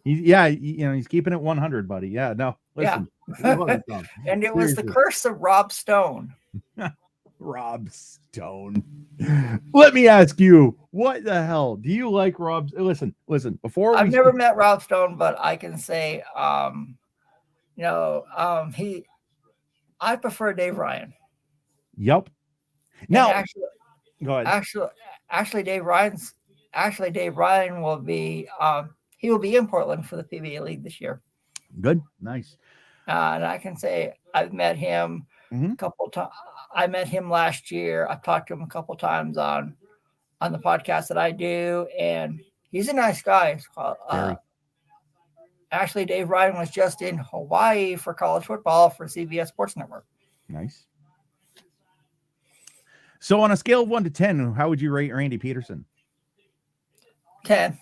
A: He's keeping it 100, buddy. Yeah, no, listen.
B: Yeah. And it was the curse of Rob Stone.
A: Rob Stone. Let me ask you, what the hell do you like, Rob? Listen. Before
B: I've never met Rob Stone, but I can say, I prefer Dave Ryan.
A: Yep. Now, Go ahead.
B: Dave Ryan will be he will be in Portland for the PBA League this year.
A: Good, nice.
B: And I can say I've met him a couple times. I met him last year. I've talked to him a couple times on the podcast that I do, and he's a nice guy. Actually, Dave Ryan was just in Hawaii for college football for CBS Sports Network.
A: Nice. So on a scale of 1 to 10, how would you rate Randy Peterson?
B: 10.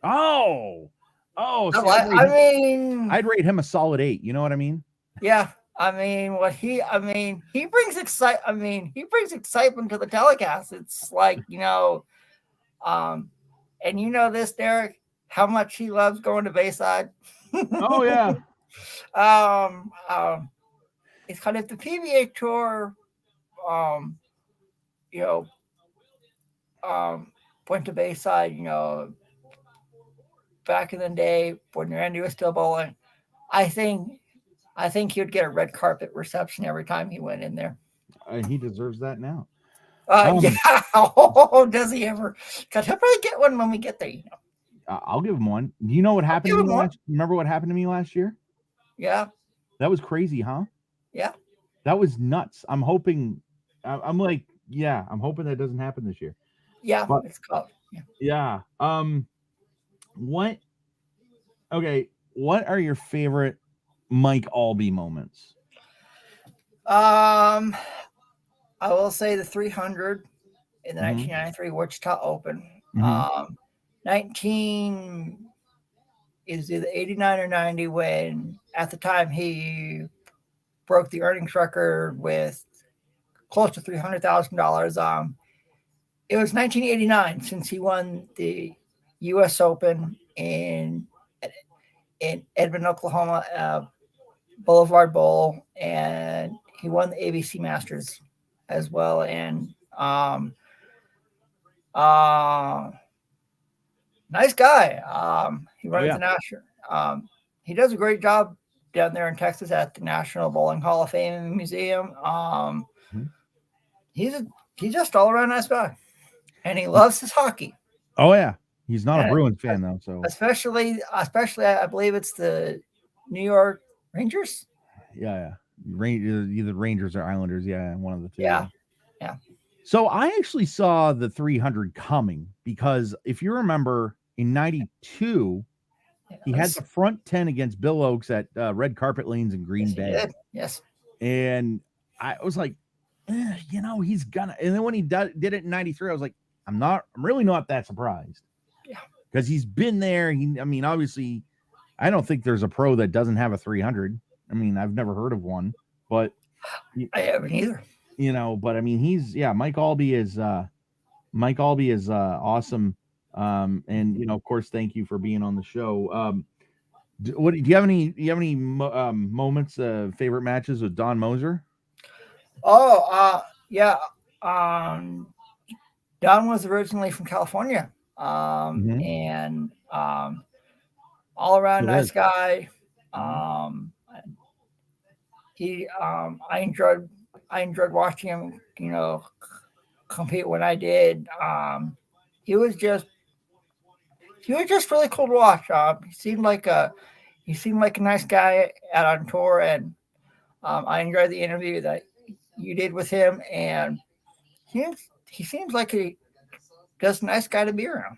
A: Oh,
B: so I'd
A: rate him a solid 8. You know what I mean?
B: Yeah. He brings excitement to the telecast. It's like, and you know this, Derek, how much he loves going to Bayside.
A: Oh yeah.
B: It's kind of the PBA tour, went to Bayside, back in the day when Randy was still bowling. I think he would get a red carpet reception every time he went in there.
A: He deserves that now.
B: Yeah. Oh, does he ever? Because he'll probably get one when we get there.
A: I'll give him one. Do you know what happened to me Remember what happened to me last year?
B: Yeah.
A: That was crazy, huh?
B: Yeah.
A: That was nuts. I'm hoping. I'm hoping that doesn't happen this year.
B: Yeah, but, it's called.
A: Yeah. What are your favorite Mike Albee moments?
B: I will say the 300 in the 1993 Wichita Open. 19 is either 89 or 90 when at the time he broke the earnings record with close to $300,000. It was 1989 since he won the U.S. Open in Edmond, Oklahoma, Boulevard Bowl, and he won the ABC Masters as well. And nice guy. He runs the national. He does a great job down there in Texas at the National Bowling Hall of Fame Museum. He's just all around nice guy, and he loves his hockey.
A: Oh yeah, he's not a Bruins fan though. So
B: especially, I believe it's the New York Rangers.
A: Yeah. Either Rangers or Islanders. Yeah, one of the two.
B: Yeah.
A: So I actually saw the 300 coming because if you remember in 92, he had the front 10 against Bill Oakes at Red Carpet Lanes in Green Bay.
B: Yes.
A: And I was like, he's gonna. And then when he did it in 93, I was like, I'm really not that surprised.
B: Yeah.
A: Because he's been there. Obviously, I don't think there's a pro that doesn't have a 300. I've never heard of one, but
B: I haven't either.
A: But Mike Albee is awesome. And of course, thank you for being on the show. Do you have any moments, favorite matches with Don Moser?
B: Oh, yeah. Don was originally from California. And all around nice guy. I enjoyed watching him, compete when I did. He was just really cool to watch. He seemed like a nice guy out on tour, and I enjoyed the interview that you did with him, and he seems like just a nice guy to be around.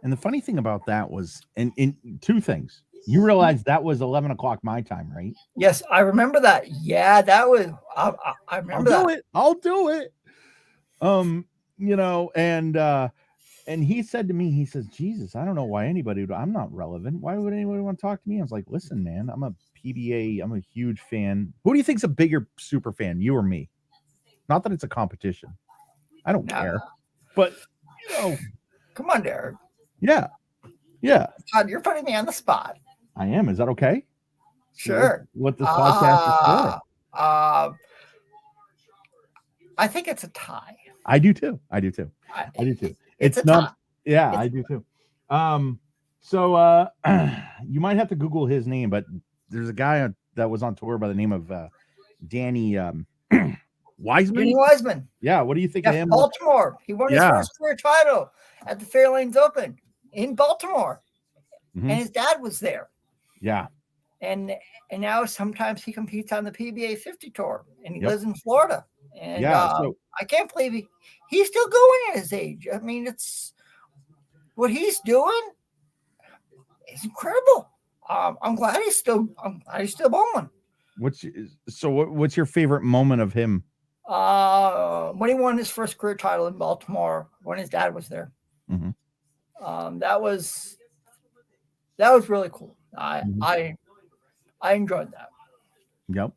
A: And the funny thing about that was, in two things. You realize that was 11 o'clock my time, right?
B: Yes, I remember that. Yeah, that was. I remember that.
A: I'll do it. And he said to me, he says, Jesus, I don't know why I'm not relevant. Why would anybody want to talk to me? I was like, listen, man, I'm a PBA. I'm a huge fan. Who do you think's a bigger super fan, you or me? Not that it's a competition. I don't care. But,
B: come on, Derek.
A: Yeah.
B: God, you're putting me on the spot.
A: I am. Is that okay?
B: Sure.
A: What this podcast is for?
B: I think it's a tie.
A: I do too. It's not.
B: Tie.
A: Yeah, I do too. So you might have to Google his name, but there's a guy that was on tour by the name of Danny. Wiseman?
B: Danny Wiseman.
A: Yeah. What do you think of him?
B: Baltimore. He won his first career title at the Fairlanes Open in Baltimore.
A: Mm-hmm.
B: And his dad was there.
A: Yeah.
B: And now sometimes he competes on the PBA 50 tour, and he lives in Florida. And so I can't believe he's still going at his age. I mean, it's what he's doing is incredible. I'm glad he's still bowling.
A: What's your favorite moment of him?
B: When he won his first career title in Baltimore, when his dad was there.
A: Mm-hmm.
B: That was really cool. I enjoyed that.
A: Yep.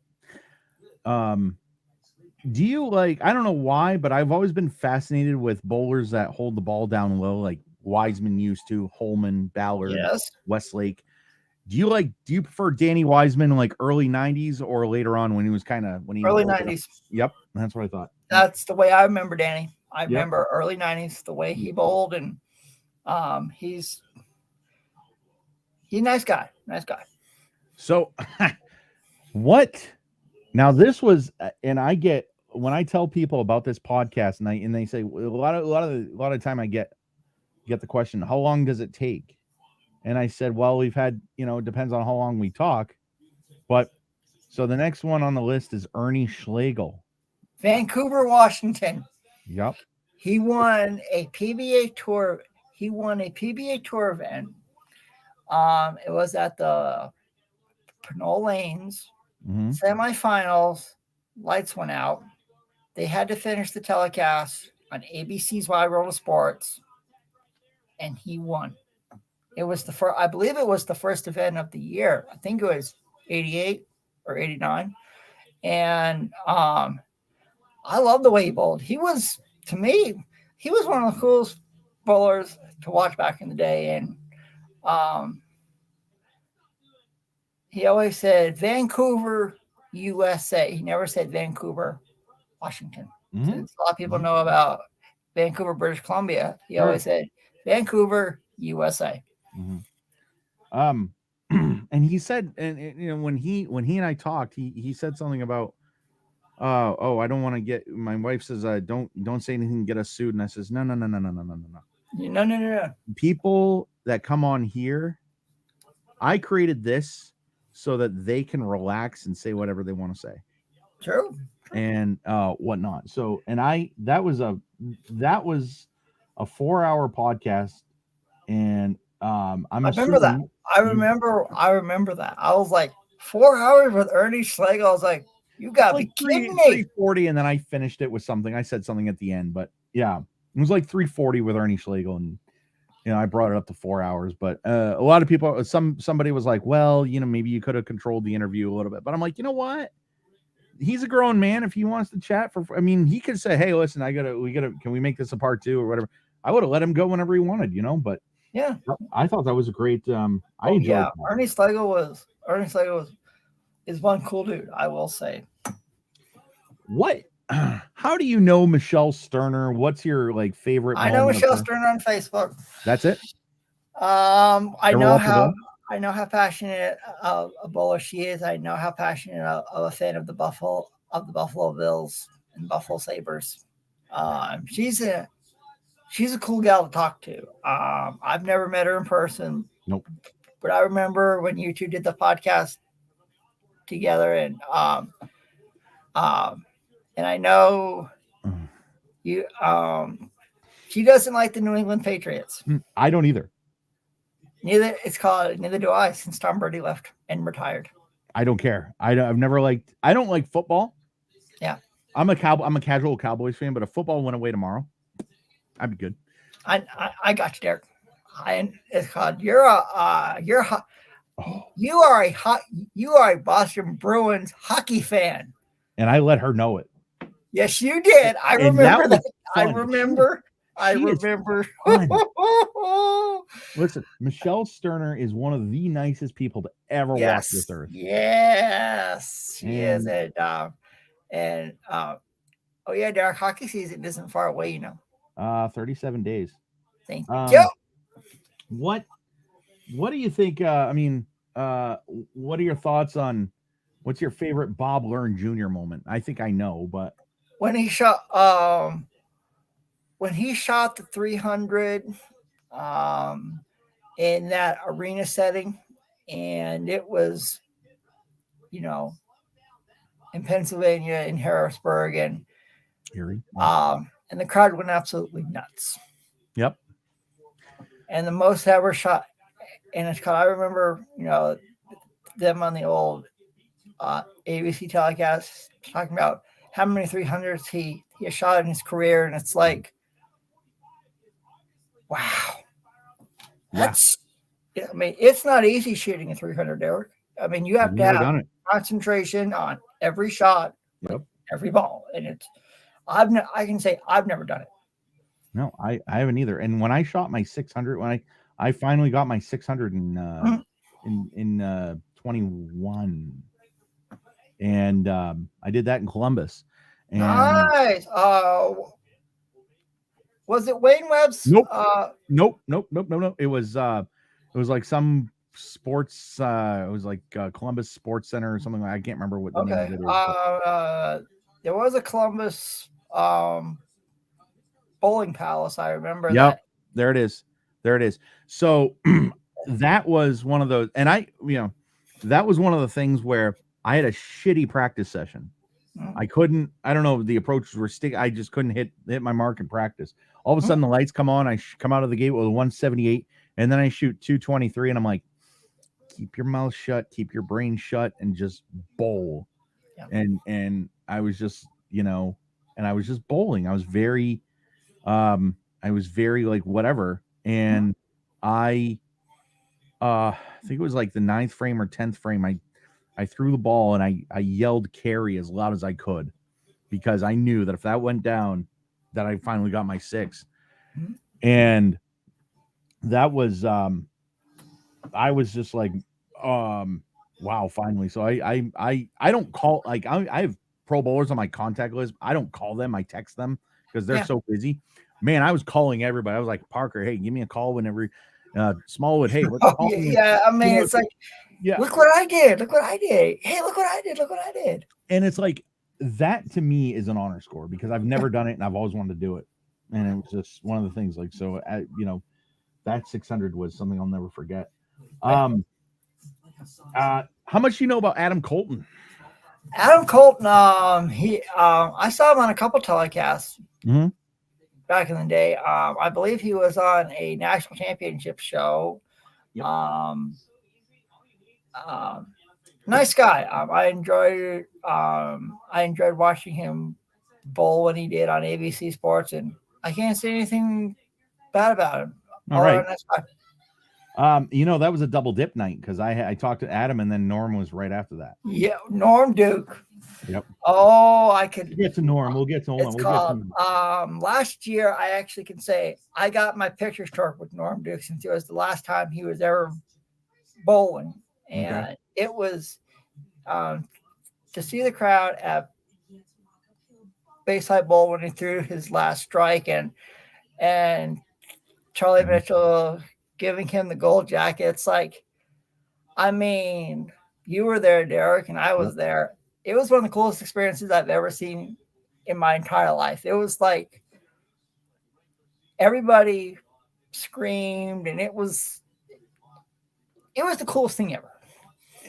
A: Do you like, I don't know why, but I've always been fascinated with bowlers that hold the ball down low, like Wiseman used to, Holman, Ballard, Westlake. Do you prefer Danny Wiseman like early 90s or later on when he was early
B: 90s?
A: Yep, that's what I thought.
B: That's the way I remember Danny. I remember early 90s, the way he bowled, and he's a nice guy.
A: So what now, this was, and I get, when I tell people about this podcast and they say a lot of time I get the question, how long does it take? And I said, well, we've had, it depends on how long we talk. But so the next one on the list is Ernie Schlegel.
B: Vancouver, Washington.
A: Yep.
B: He won a PBA tour. He won a PBA tour event. It was at the Pinole Lanes semifinals. Lights went out. They had to finish the telecast on ABC's Wide World of Sports, and he won. It was I believe it was the first event of the year. I think it was 88 or 89. And I love the way he bowled. He was, to me, one of the coolest bowlers to watch back in the day. And he always said Vancouver, USA. He never said Vancouver, Washington. Since a lot of people know about Vancouver, British Columbia, he always said Vancouver, USA.
A: And he said, and when he and I talked, he said something about, I don't want to get, my wife says, don't say anything, get us sued. And I says, no. People that come on here, I created this so that they can relax and say whatever they want to say.
B: True.
A: And whatnot. So, and that was a 4-hour podcast. And I remember
B: that. I remember that. I was like, 4 hours with Ernie Schlegel. I was like, you got to be kidding me.
A: 340, and then I finished it with something. I said something at the end, but yeah, it was like 340 with Ernie Schlegel, and I brought it up to 4 hours. But a lot of people, somebody was like, well, maybe you could have controlled the interview a little bit. But I'm like, you know what? He's a grown man. If he wants to chat he could say, hey, listen, can we make this a part 2 or whatever? I would have let him go whenever he wanted, but
B: yeah,
A: I thought that was a great. I enjoyed it.
B: Ernie Schlegel is one cool dude, I will say.
A: What? How do you know Michelle Sterner? What's your favorite?
B: I know Michelle Sterner on Facebook.
A: That's it.
B: I know how passionate a bowler she is. I know how passionate of a fan of the Buffalo Bills and Buffalo Sabres. She's a cool gal to talk to. I've never met her in person.
A: Nope.
B: But I remember when you two did the podcast together, and I know you. She doesn't like the New England Patriots.
A: I don't either.
B: Neither do I, since Tom Brady left and retired.
A: I don't care. I don't like football.
B: Yeah.
A: I'm a casual Cowboys fan, but if football went away tomorrow, I'd be good.
B: I got you, Derek. It's called you are a Boston Bruins hockey fan.
A: And I let her know it.
B: Yes, you did. I remember that. I remember.
A: Listen, Michelle Sterner is one of the nicest people to ever walk this earth.
B: Yes, she is. And Derek, hockey season isn't far away,
A: 37 days.
B: Thank you.
A: What do you think? What are your thoughts on what's your favorite Bob Learn Jr. moment? I think I know, but
B: when he shot the 300 in that arena setting, and it was, in Pennsylvania, in Harrisburg, and
A: Erie.
B: and the crowd went absolutely nuts.
A: Yep.
B: And the most ever shot in his crowd, I remember, them on the old ABC telecast talking about how many 300s he has shot in his career, and it's like, wow, that's. I mean, it's not easy shooting a 300, Derek. I mean, you have to have concentration on every shot, every ball, and I can say I've never done it.
A: No, I haven't either. And when I shot my 600, when I finally got my 600 in 21, and I did that in Columbus. And
B: nice. Was it Wayne Webb's?
A: Nope. Nope. It was like some sports. It was like Columbus Sports Center or something. I can't remember what the name of it is.
B: There was a Columbus bowling palace. I remember
A: that. There it is. So that was one of those, and that was one of the things where I had a shitty practice session. I couldn't. I don't know. The approaches were I just couldn't hit my mark in practice. All of a sudden, the lights come on. I come out of the gate with a 178, and then I shoot 223, and I'm like, keep your mouth shut, keep your brain shut, and just bowl. Yeah. And I was just, and I was just bowling. I was very like whatever. And I think it was like the 9th frame or 10th frame. I threw the ball and I yelled carry as loud as I could, because I knew that if that went down, that I finally got my 6. And that was, I was just like, wow, finally. So I don't call, like, I have pro bowlers on my contact list. I don't call them. I text them because they're so busy. Man, I was calling everybody. I was like, Parker, hey, give me a call whenever. Smallwood, hey, what's
B: I mean, it's like, look what I did. Hey, look what I did.
A: And it's like, that to me is an honor score, because I've never done it and I've always wanted to do it. And it was just one of the things, like, so, that 600 was something I'll never forget. How much do you know about Adam Colton?
B: Adam Colton, I saw him on a couple telecasts back in the day. I believe he was on a national championship show. Yep. Nice guy. I enjoyed watching him bowl when he did on ABC Sports, and I can't say anything bad about him.
A: All right. Nice guy. That was a double dip night, because I talked to Adam, and then Norm was right after that.
B: Yeah, Norm Duke.
A: Yep.
B: Oh, I could
A: get to Norm. We'll get to Norm.
B: Last year, I actually can say I got my pictures took with Norm Duke, since it was the last time he was ever bowling, and it was to see the crowd at Bayside Bowl when he threw his last strike, and Charlie Mitchell giving him the gold jacket. It's like, I mean, you were there, Derek, and I was there. It was one of the coolest experiences I've ever seen in my entire life. It was like everybody screamed, and it was the coolest thing ever.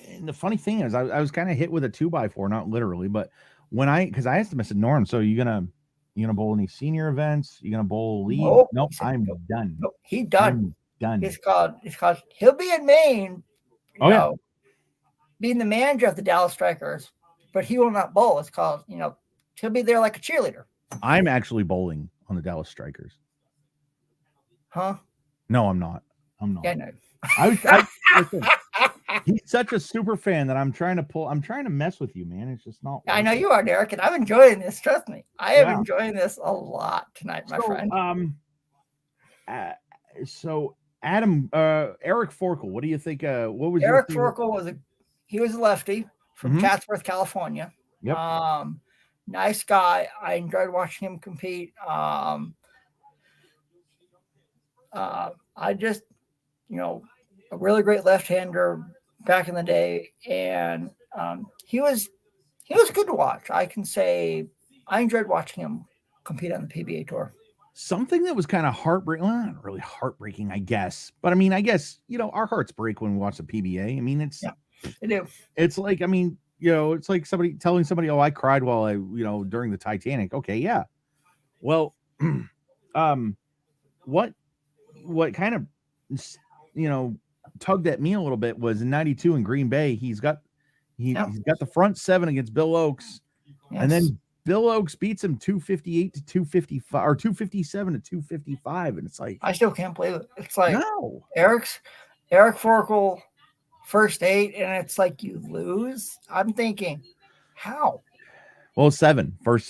A: And the funny thing is, I was kind of hit with a 2x4, not literally, but because I asked him, I said, Norm, so you gonna bowl any senior events? You gonna bowl league? Nope, I'm done.
B: Nope, he's done.
A: Done.
B: It's called. He'll be in Maine. Being the manager of the Dallas Strikers, but he will not bowl. It's called. He'll be there like a cheerleader.
A: I'm actually bowling on the Dallas Strikers.
B: Huh?
A: No, I'm not.
B: Yeah, no.
A: Listen, he's such a super fan that I'm trying to mess with you, man. It's just not.
B: I know you are, Derek, and I'm enjoying this. Trust me, I am enjoying this a lot tonight, my friend.
A: So Adam, Eric Forkel, what do you think? What was
B: Eric Forkel he was a lefty from Chatsworth, California.
A: Yep.
B: Nice guy. I enjoyed watching him compete. I just, a really great left-hander back in the day, and he was good to watch. I can say I enjoyed watching him compete on the PBA tour.
A: Something that was kind of heartbreaking, well, not really heartbreaking, I guess. But I mean, I guess, our hearts break when we watch the PBA. I mean,
B: I do.
A: it's like, I mean, it's like somebody telling somebody, oh, I cried while during the Titanic. Okay, yeah. Well, what kind of, tugged at me a little bit was in 92 in Green Bay. He's got the front seven against Bill Oakes.
B: Yes.
A: And then Bill Oakes beats him 258 to 255 or 257 to 255. And it's like,
B: I still can't believe it. It's like
A: no.
B: Eric Forkel, first 8, and it's like you lose. I'm thinking, how?
A: Well, first 7.
B: First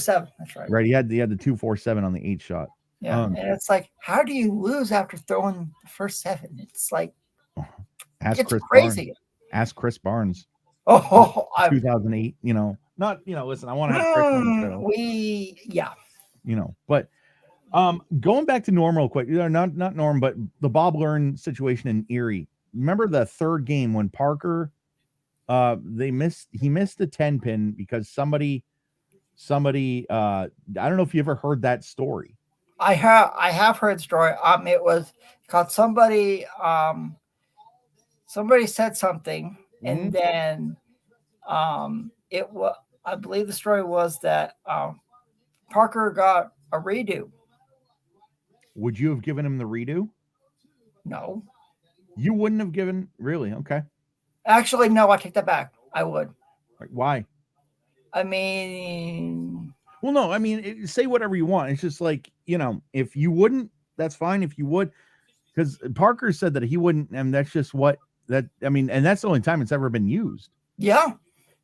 B: 7, that's right.
A: Right. He had the 247 on the 8 shot.
B: Yeah. And it's like, how do you lose after throwing the first 7? It's like, it's
A: Chris
B: crazy.
A: Barnes. Ask Chris Barnes.
B: Oh,
A: 2008, not, listen, I want to have Chris on the show. But going back to Norm real quick, not Norm, but the Bob Learn situation in Erie. Remember the third game when Parker, he missed a 10 pin because somebody, I don't know if you ever heard that story.
B: I have heard the story. It was called somebody said something, and then it was, I believe the story was that Parker got a redo.
A: Would you have given him the redo?
B: No.
A: You wouldn't have given, really? Okay.
B: Actually, no, I take that back. I would.
A: Why?
B: I mean,
A: well, no, I mean, say whatever you want. It's just like, if you wouldn't, that's fine. If you would, because Parker said that he wouldn't, and that's just and that's the only time it's ever been used.
B: Yeah,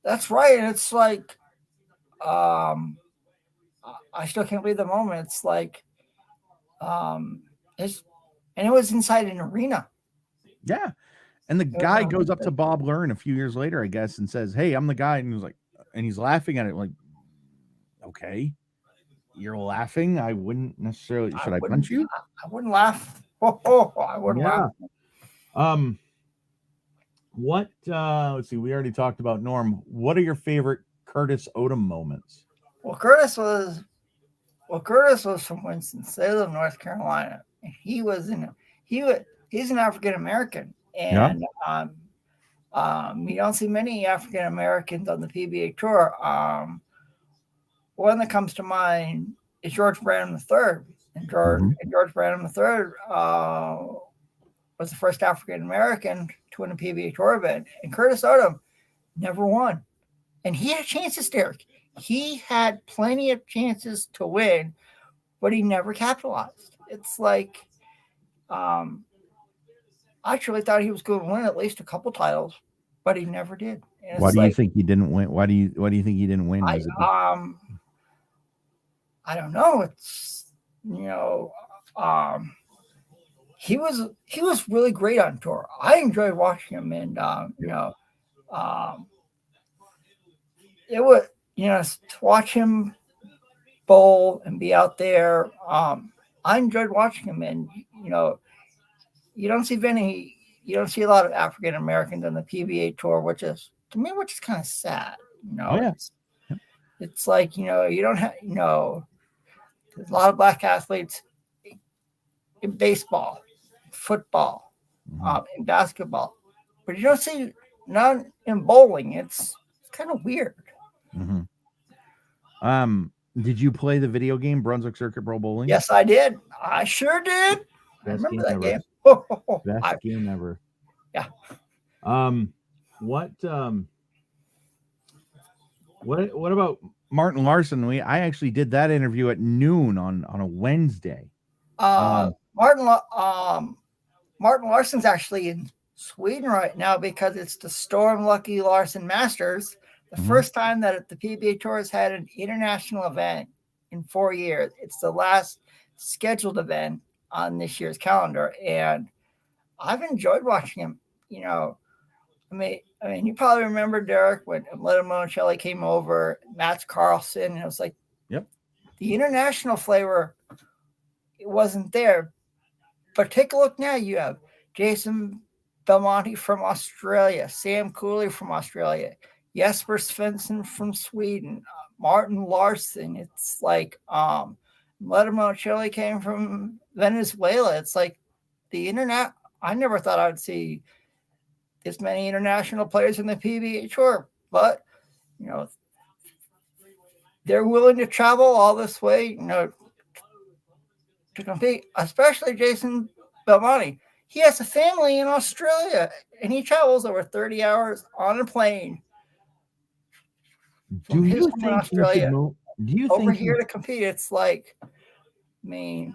B: that's right. And it's like, I still can't believe the moment. It's like, and it was inside an arena.
A: Yeah. And the guy goes up to Bob Learn a few years later, I guess, and says, "Hey, I'm the guy." And he was like, and he's laughing at it like, okay, you're laughing. I wouldn't necessarily, should I punch you?
B: I wouldn't laugh. I wouldn't laugh.
A: What, let's see, we already talked about Norm. What are your favorite Curtis Odom moments?
B: Well, Curtis was from Winston-Salem, North Carolina. He's an African American, and you don't see many African Americans on the PBA tour. One that comes to mind is George Branham III, and George Branham III was the first African American to win a PBA tour event, and Curtis Odom never won, and he had chances, Derek. He had plenty of chances to win, but he never capitalized. It's like, I actually thought he was going to win at least a couple titles, but he never did.
A: Why do you think he didn't win? Why do you think he didn't win?
B: I don't know. It's, he was really great on tour. I enjoyed watching him, and it was, to watch him bowl and be out there. I enjoyed watching him, and you don't see a lot of African Americans on the PBA tour, which is kind of sad. It's like, you don't have, there's a lot of black athletes in baseball, football, in basketball, but you don't see none in bowling. It's kind of weird.
A: Did you play the video game Brunswick Circuit Pro Bowling?
B: Yes, I did. I sure did. I remember that game.
A: Best game ever.
B: Yeah.
A: What about Martin Larson? I actually did that interview at noon on a Wednesday.
B: Martin Larson's actually in Sweden right now because it's the Storm Lucky Larson Masters. The first time that the PBA Tour has had an international event in 4 years. It's the last scheduled event on this year's calendar, and I've enjoyed watching him. I mean, you probably remember, Derek, when Limoncelli came over, Mats Carlson, and it was like, the international flavor, it wasn't there. But take a look now. You have Jason Belmonte from Australia, Sam Cooley from Australia, Jesper Svensson from Sweden, Martin Larson. It's like Letterman Chile came from Venezuela. It's like the internet. I never thought I'd see this many international players in the PBA Tour, but they're willing to travel all this way, to compete. Especially Jason Belmonte. He has a family in Australia, and he travels over 30 hours on a plane from his home in Australia over here to compete. It's like, I mean,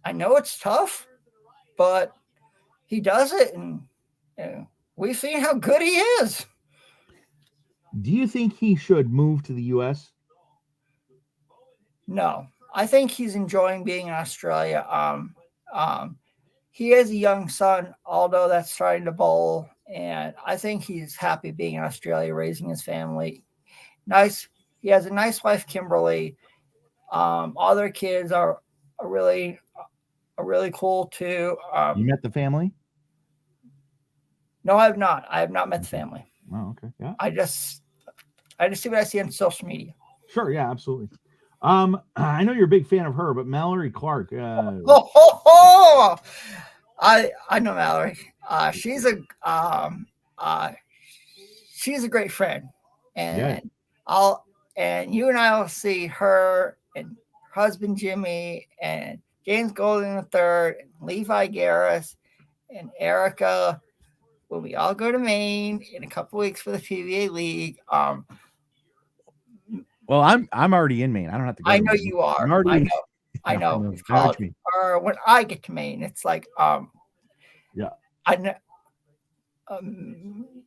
B: I know it's tough, but he does it, and we've seen how good he is.
A: Do you think he should move to the U.S.?
B: No, I think he's enjoying being in Australia. He has a young son, Aldo, that's trying to bowl, and I think he's happy being in Australia, raising his family. Nice. He has a nice wife, Kimberly. All their kids are really cool too.
A: You met the family?
B: No, I have not. I have not met the family.
A: Oh, okay. Yeah.
B: I just see what I see on social media.
A: Sure. Yeah, absolutely. I know you're a big fan of her, but Mallory Clark.
B: I know Mallory. She's a great friend, and you and I will see her and her husband Jimmy and James Golden III, and Levi Garris, and Erica when we all go to Maine in a couple weeks for the PBA League.
A: Well, I'm already in Maine. I don't have to go.
B: I know you are. I know. Or when I get to Maine, it's like
A: yeah.
B: I know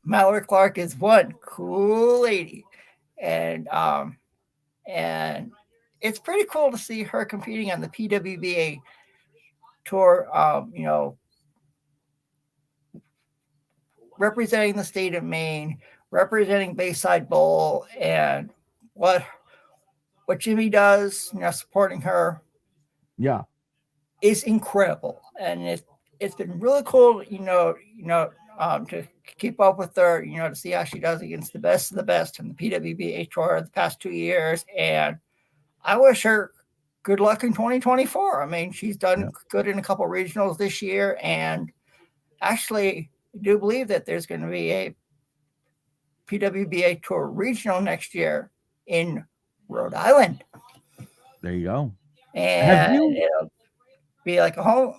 B: Mallory Clark is one cool lady, and it's pretty cool to see her competing on the PWBA tour. Representing the state of Maine, representing Bayside Bowl, and what Jimmy does, supporting her, is incredible. And it's been really cool, to keep up with her, to see how she does against the best of the best in the PWBA tour the past 2 years. And I wish her good luck in 2024. I mean, she's done good in a couple of regionals this year, and actually I do believe that there's going to be a PWBA Tour regional next year in Rhode Island.
A: There you go.
B: And it'll be like a home.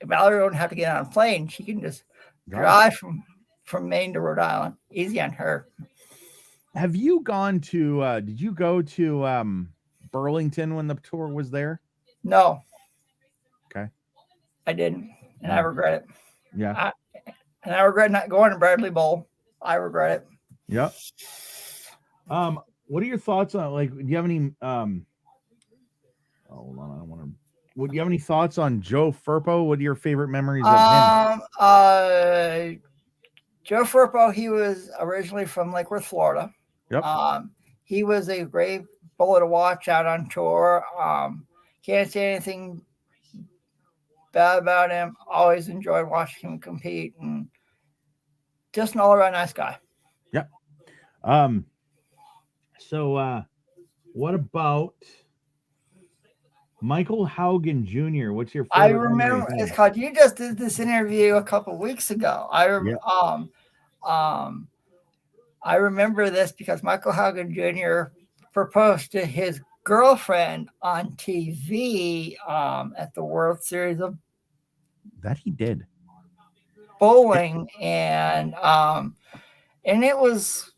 B: Mallory won't have to get on a plane. She can just drive from Maine to Rhode Island. Easy on her.
A: Have you gone to, did you go to Burlington when the tour was there?
B: No.
A: Okay.
B: I didn't, and I regret it.
A: Yeah.
B: I regret not going to Bradley Bowl. I regret it.
A: Yep. What are your thoughts on, like, do you have any, hold on, do you have any thoughts on Joe Firpo? What are your favorite memories of him?
B: Joe Firpo, he was originally from Lake Worth, Florida.
A: Yep.
B: He was a great bowler to watch out on tour. Can't say anything bad about him. Always enjoyed watching him compete, and just an all-around nice guy.
A: Yep. So what about Michael Haugen Jr.? What's your favorite?
B: I remember it's called. You just did this interview a couple of weeks ago. I remember this because Michael Haugen Jr. proposed to his girlfriend on TV at the World Series of
A: that he did
B: bowling, and it was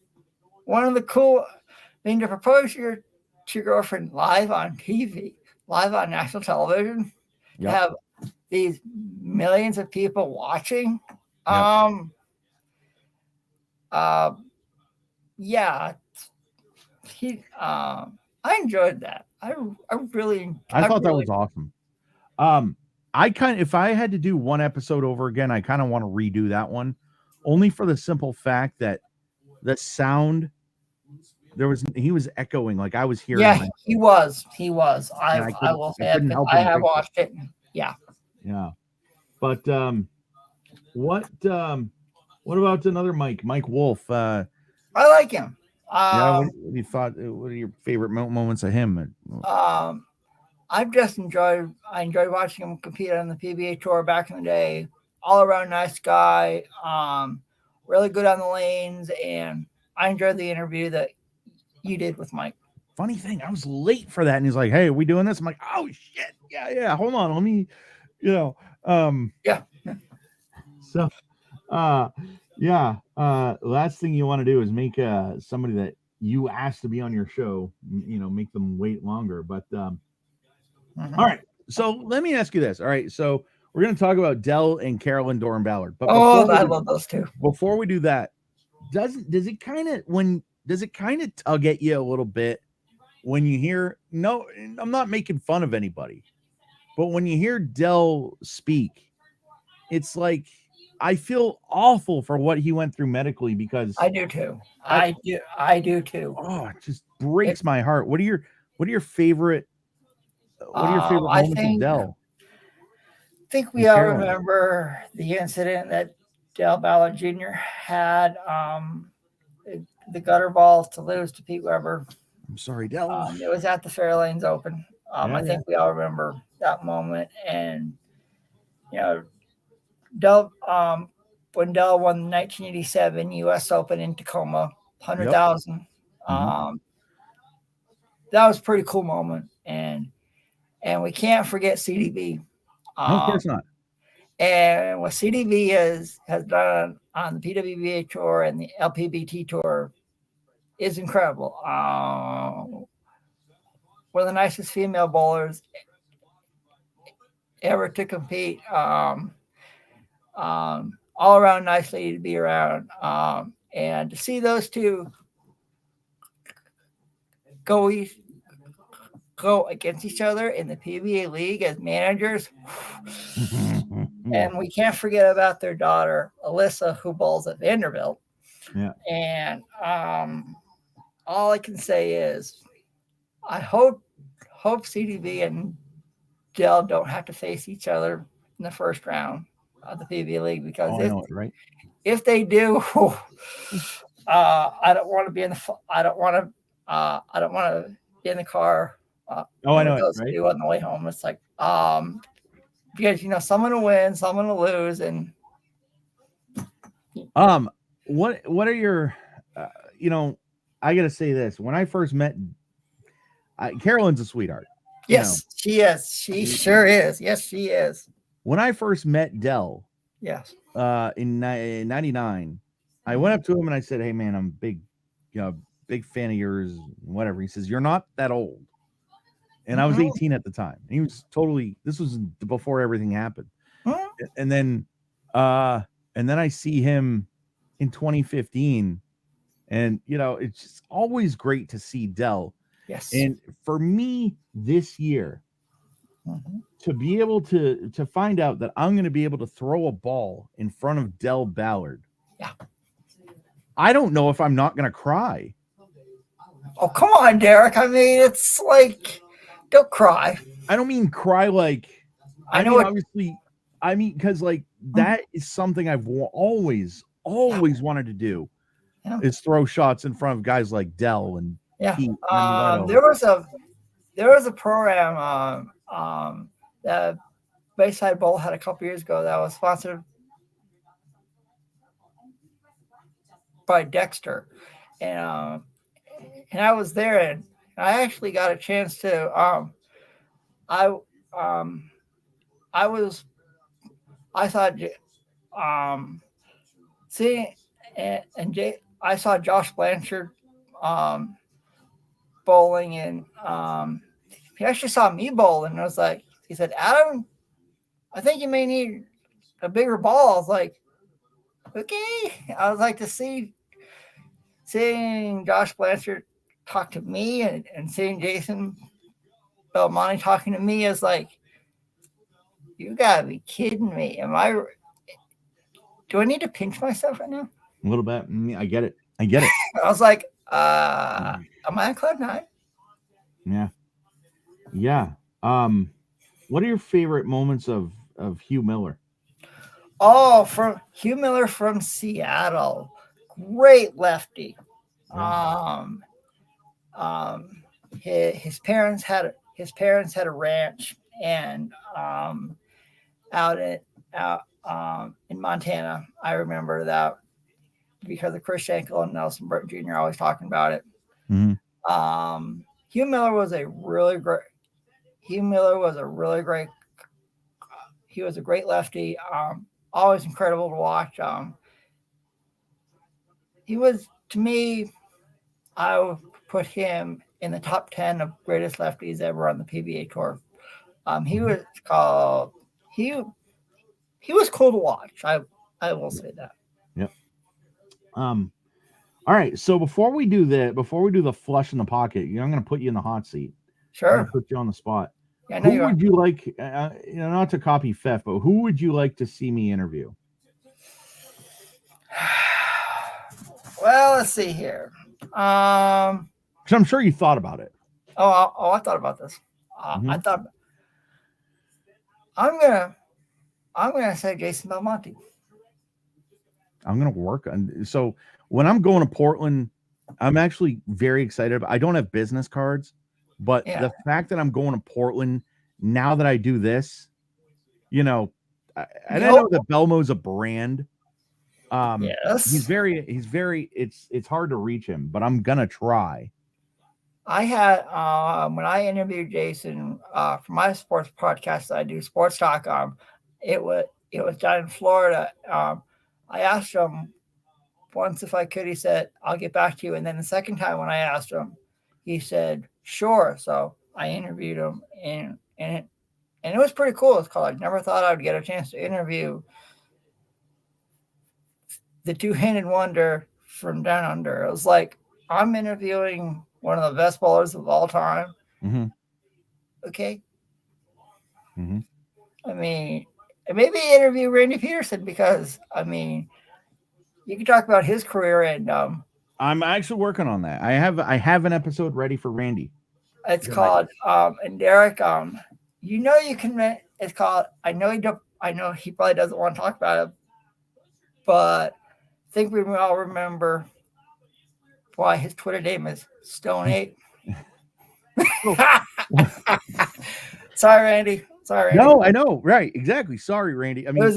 B: one of the cool. I mean, to propose to your girlfriend live on TV, live on national television, to have these millions of people watching. I enjoyed that. I thought
A: that was awesome. If I had to do one episode over again, I kind of want to redo that one, only for the simple fact that the sound, he was echoing, like I was hearing.
B: Yeah, he was. I will say I have watched it. Yeah.
A: But what about another Mike Wolf?
B: I like him.
A: Yeah, what you thought? What are your favorite moments of him?
B: Um, I enjoyed watching him compete on the PBA tour back in the day. All around nice guy, really good on the lanes, and I enjoyed the interview that you did with Mike.
A: Funny thing, I was late for that, and he's like, "Hey, are we doing this?" I'm like, "Oh shit, yeah. Hold on, let me, you know,
B: Yeah.
A: so, yeah. Last thing you want to do is make somebody that you asked to be on your show, make them wait longer. But all right. So let me ask you this. All right. So we're going to talk about Dell and Carolyn Doran Ballard. But
B: I love those two.
A: before we do that, does it kind of tug at you a little bit when you hear, no, I'm not making fun of anybody, but when you hear Dell speak, it's like I feel awful for what he went through medically because
B: I do too. I do too.
A: Oh, it just breaks my heart. What are your favorite moments of Dell?
B: I think we
A: and
B: all
A: Carolyn?
B: remember the incident that Dell Ballard Jr. had, the gutter balls to lose to Pete Weber.
A: I'm sorry, Dell.
B: It was at the Fairlanes Open. I think we all remember that moment. And, Dell, when Dell won the 1987 U.S. Open in Tacoma, 100,000. That was a pretty cool moment. And we can't forget CDB.
A: No, of course not.
B: And what CDB has done on the PWBA tour and the LPBT tour is incredible. One of the nicest female bowlers ever to compete. All around nice lady to be around. And to see those two go against each other in the PBA league as managers. And we can't forget about their daughter, Alyssa, who bowls at Vanderbilt.
A: Yeah.
B: And all I can say is I hope CDB and Dell don't have to face each other in the first round of the PBA league because if they do, I don't want to be in the car.
A: I know it, right?
B: On the way home, it's like because someone will win, someone will lose, and
A: what are your I gotta say this. When I first met Carolyn's a sweetheart.
B: Yes, she is. She sure is. Yes, she is.
A: When I first met Dell,
B: yes,
A: in 99, I went up to him and I said, "Hey man, I'm big fan of yours, whatever." He says, "You're not that old." And I was 18 at the time. And he was this was before everything happened. And then I see him in 2015. And it's just always great to see Dell.
B: Yes.
A: And for me this year, to be able to find out that I'm going to be able to throw a ball in front of Dell Ballard.
B: Yeah.
A: I don't know if I'm not going to cry.
B: Oh, come on, Derek. I mean, it's like, don't cry.
A: I don't mean cry like, obviously, I mean, because like that is something I've always wanted to do is throw shots in front of guys like Dell and Pete.
B: There was a program that Bayside Bowl had a couple years ago that was sponsored by Dexter, and I was there, and I actually got a chance to I saw Josh Blanchard bowling, and he actually saw me bowl, and I was like, he said, "Adam, I think you may need a bigger ball." I was like, okay. I was like, to seeing Josh Blanchard talk to me and seeing Jason Belmonte talking to me is like, you gotta be kidding me. Do I need to pinch myself right now?
A: A little bit. I get it. I
B: was like, am I on cloud nine?
A: Yeah. What are your favorite moments of Hugh Miller?
B: Oh, from Hugh Miller from Seattle. Great lefty.
A: Yeah.
B: His parents had a ranch and out in Montana. I remember that because of Chris Schenkel and Nelson Burton Jr. always talking about it.
A: Mhm.
B: Hugh Miller was a really great. Hugh Miller was a really great. He was a great lefty. Always incredible to watch. He was, to me, I would put him in the top 10 of greatest lefties ever on the PBA tour. He
A: Mhm.
B: was called he was cool to watch. I will say that.
A: Yep. All right. So before we do the flush in the pocket, I'm going to put you in the hot seat. I'm going
B: Sure.
A: to put you on the spot.
B: Yeah, I know
A: Who
B: you are.
A: would you like? Not to copy Fef, but who would you like to see me interview?
B: Well, let's see here.
A: Because I'm sure you thought about it.
B: I thought about this.
A: Mhm.
B: I thought I'm gonna say Jason Belmonte.
A: I'm going to work on. So when I'm going to Portland, I'm actually very excited. I don't have business cards, but
B: Yeah.
A: the fact that I'm going to Portland now that I do this, and I know that Belmo's a brand.
B: Yes.
A: He's very. It's hard to reach him, but I'm gonna try.
B: I had when I interviewed Jason for my sports podcast that I do, Sports Talk. It was down in Florida. I asked him once if I could. He said, "I'll get back to you." And then the second time when I asked him, he said, "Sure." So I interviewed him, and it was pretty cool. It's called. I never thought I would get a chance to interview the two-handed wonder from down under. It was like I'm interviewing one of the best bowlers of all time.
A: Mm-hmm.
B: Okay.
A: Mm-hmm.
B: I mean, maybe interview Randy Peterson because you can talk about his career and
A: I'm actually working on that. I have an episode ready for Randy.
B: it's called and Derek you can. It's called. I know he probably doesn't want to talk about it, but I think we all remember why his Twitter name is Stone 8. Sorry, Randy.
A: No, I know. Right. Exactly. Sorry, Randy. I mean,
B: I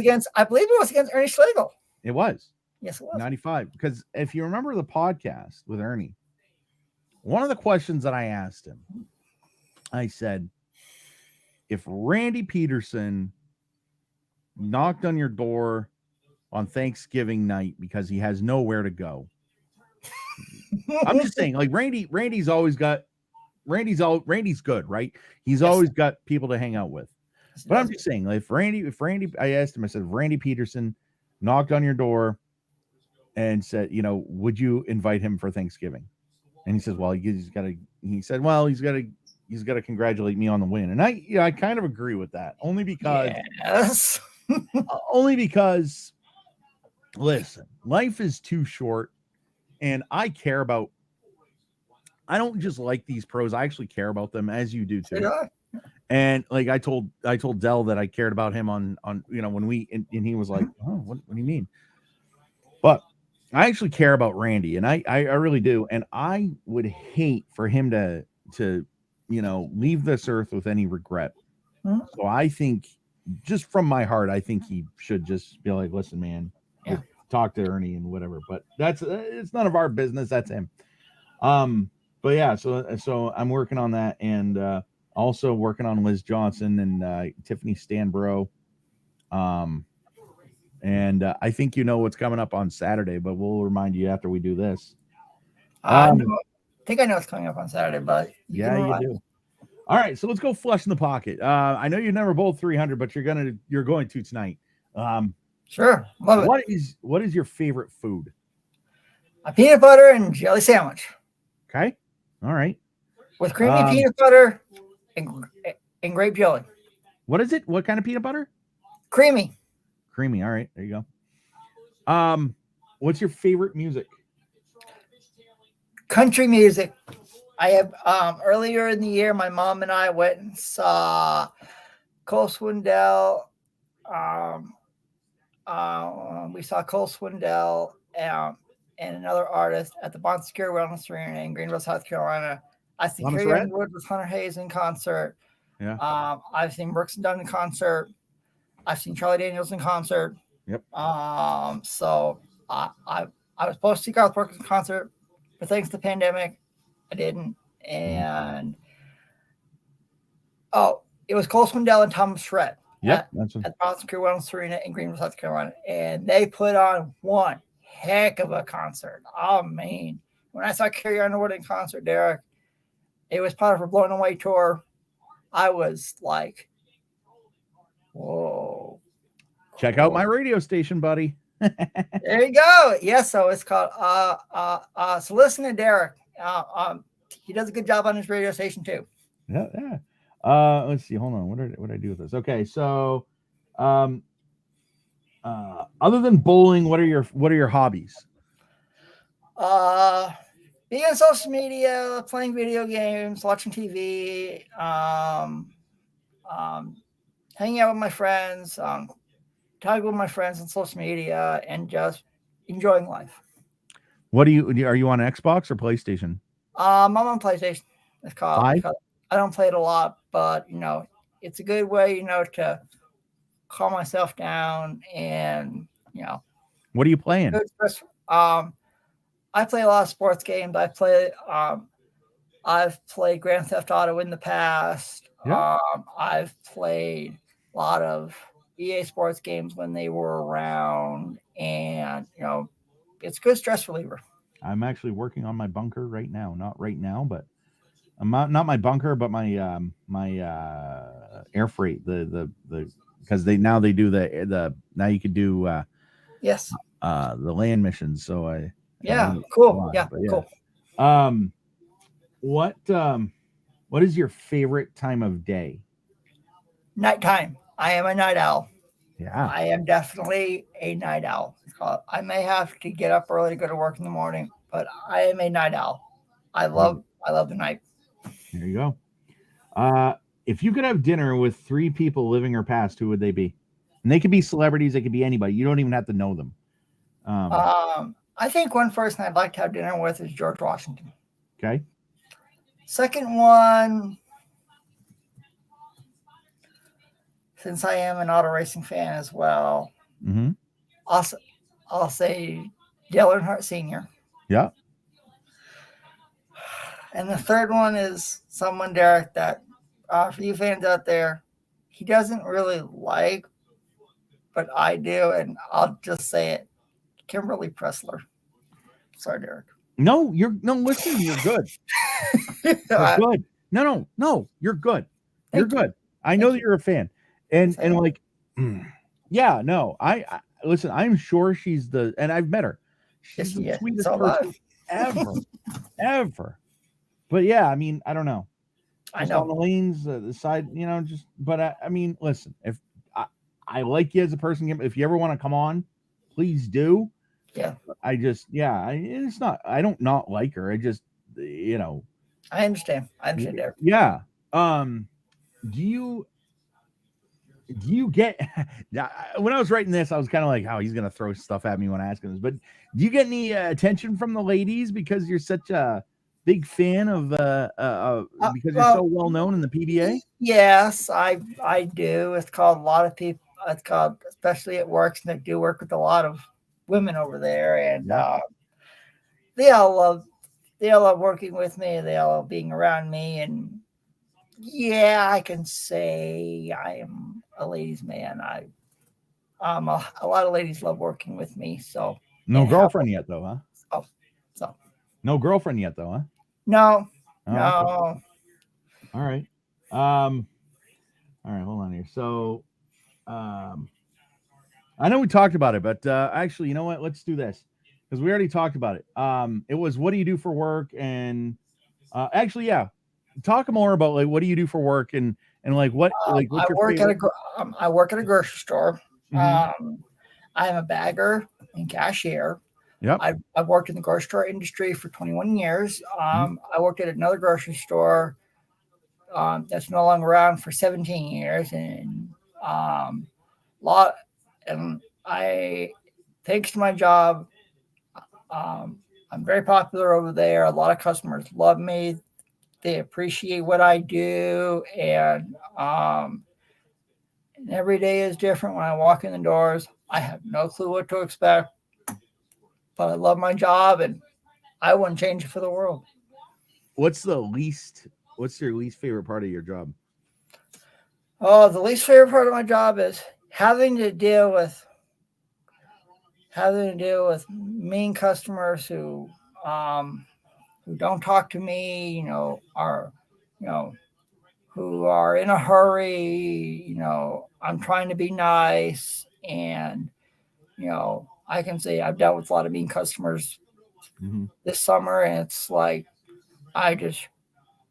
B: believe it was against Ernie Schlegel.
A: It was.
B: Yes, it was.
A: 95. Because if you remember the podcast with Ernie, one of the questions that I asked him, I said, if Randy Peterson knocked on your door on Thanksgiving night because he has nowhere to go, I'm just saying, like Randy's good, right? He's always got people to hang out with. But I'm just saying, like, if Randy, I asked him, I said, if Randy Peterson knocked on your door and said, would you invite him for Thanksgiving? And he says, well, he's got to congratulate me on the win. And I kind of agree with that, only because, listen, life is too short, and I don't just like these pros. I actually care about them, as you do too.
B: Yeah.
A: And like I told Dell that I cared about him on when we and he was like, oh, what do you mean? But I actually care about Randy, and I really do. And I would hate for him to leave this earth with any regret.
B: Mm-hmm.
A: So I think, just from my heart, I think he should just be like, listen, man, talk to Ernie and whatever. But it's none of our business. That's him. But yeah, so I'm working on that, and also working on Liz Johnson and Tiffany Stanbro. And I think what's coming up on Saturday, but we'll remind you after we do this.
B: I think I know what's coming up on Saturday, but
A: you do. All right, so let's go flush in the pocket. I know you've never bowled 300, but you're going to tonight.
B: Sure, love
A: it. What is your favorite food?
B: A peanut butter and jelly sandwich.
A: Okay, all right.
B: With creamy peanut butter and grape jelly.
A: What is it? What kind of peanut butter?
B: Creamy.
A: All right, there you go. What's your favorite music?
B: Country music. I have earlier in the year, my mom and I went and saw Cole Swindell. We saw Cole Swindell and another artist at the Bon Secure Wellness Arena in Greenville, South Carolina. I've seen
A: Thomas
B: Carrie
A: Rhett?
B: Underwood with Hunter Hayes in concert.
A: Yeah.
B: I've seen Brooks and Dunn in concert. I've seen Charlie Daniels in concert.
A: Yep.
B: So I was supposed to see Garth Brooks in concert, but thanks to the pandemic, I didn't. And it was Cole Swindell and Thomas Rhett
A: Yep.
B: at the Bon Secure Wellness Arena in Greenville, South Carolina, and they put on one heck of a concert. Oh man, when I saw Carrie Underwood in concert, Derek, it was part of her Blown Away tour. I was like, whoa.
A: Check out my radio station, buddy.
B: There you go. Yeah, so it's called so listen to Derek. He does a good job on his radio station too.
A: Yeah. Let's see. Hold on. What did I do with this? Okay, so other than bowling, what are your hobbies?
B: Being on social media, playing video games, watching TV, hanging out with my friends, talking with my friends on social media, and just enjoying life.
A: What are you on Xbox or PlayStation?
B: I'm on PlayStation. It's called. I don't play it a lot, but it's a good way, to calm myself down and
A: What are you playing?
B: I play a lot of sports games. I've played Grand Theft Auto in the past.
A: Yeah.
B: I've played a lot of EA Sports games when they were around, and it's a good stress reliever.
A: I'm actually working on my bunker right now. Not right now, but I'm not my bunker, but my my air freight. The because they do the now you could do
B: yes
A: the land missions. So
B: cool. Cool.
A: What is your favorite time of day?
B: Nighttime. I am a night owl.
A: Yeah.
B: I am definitely a night owl. I may have to get up early to go to work in the morning, but I am a night owl. I love the night.
A: There you go. If you could have dinner with 3 people, living or past, who would they be? And they could be celebrities. They could be anybody. You don't even have to know them.
B: I think one person I'd like to have dinner with is George Washington.
A: Okay.
B: Second one, since I am an auto racing fan as well, I'll say Dale Earnhardt Sr.
A: Yeah.
B: And the third one is someone, Derek, that for you fans out there, he doesn't really like, but I do, and I'll just say it. Kimberly Pressler. Sorry, Derek.
A: No, listen, you're good. You're good. No, you're good. You're good. I know that you're a fan. And like, yeah, no, I listen, I'm sure she's and I've met her. She's the sweetest person ever. But yeah, I mean, I don't know. I know on the lanes, the side, but I mean, listen, if I like you as a person, if you ever want to come on, please do.
B: Yeah.
A: It's not, I don't not like her. I just,
B: I understand. Derek.
A: Yeah. Do you get when I was writing this, I was kind of like, oh, he's gonna throw stuff at me when I ask him this, but do you get any attention from the ladies because you're such a big fan of because you're so well known in the PBA?
B: Yes, I do. It's called a lot of people. It's called, especially at work, and I do work with a lot of women over there, and they all love working with me. They all love being around me, and yeah, I can say I am a ladies' man. A lot of ladies love working with me. So
A: no girlfriend yet, though, huh?
B: So
A: no girlfriend yet, though, huh?
B: No.
A: Okay. All right. All right. Hold on here. So, I know we talked about it, but actually, you know what? Let's do this because we already talked about it. It was what do you do for work, and actually, yeah. Talk more about like what do you do for work and like what like what's
B: I work at a grocery store. I'm a bagger and cashier.
A: Yep.
B: I've worked in the grocery store industry for 21 years. I worked at another grocery store that's no longer around for 17 years, and thanks to my job, I'm very popular over there. A lot of customers love me. They appreciate what I do, and every day is different. When I walk in the doors, I have no clue what to expect, but I love my job, and I wouldn't change it for the world.
A: What's your least favorite part of your job?
B: Oh, the least favorite part of my job is having to deal with mean customers who don't talk to me, you know, who are in a hurry. I'm trying to be nice, and I can say I've dealt with a lot of mean customers this summer, and it's like I just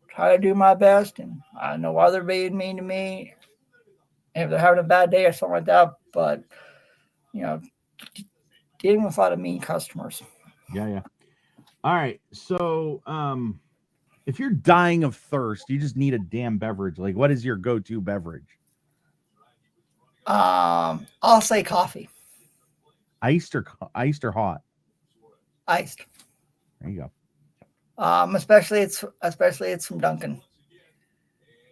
B: try to do my best, and I know why they're being mean to me, and if they're having a bad day or something like that. But dealing with a lot of mean customers.
A: Yeah. All right. So, if you're dying of thirst, you just need a damn beverage. Like, what is your go-to beverage?
B: I'll say coffee.
A: Iced or hot?
B: Iced.
A: There you go.
B: Especially it's from Dunkin'.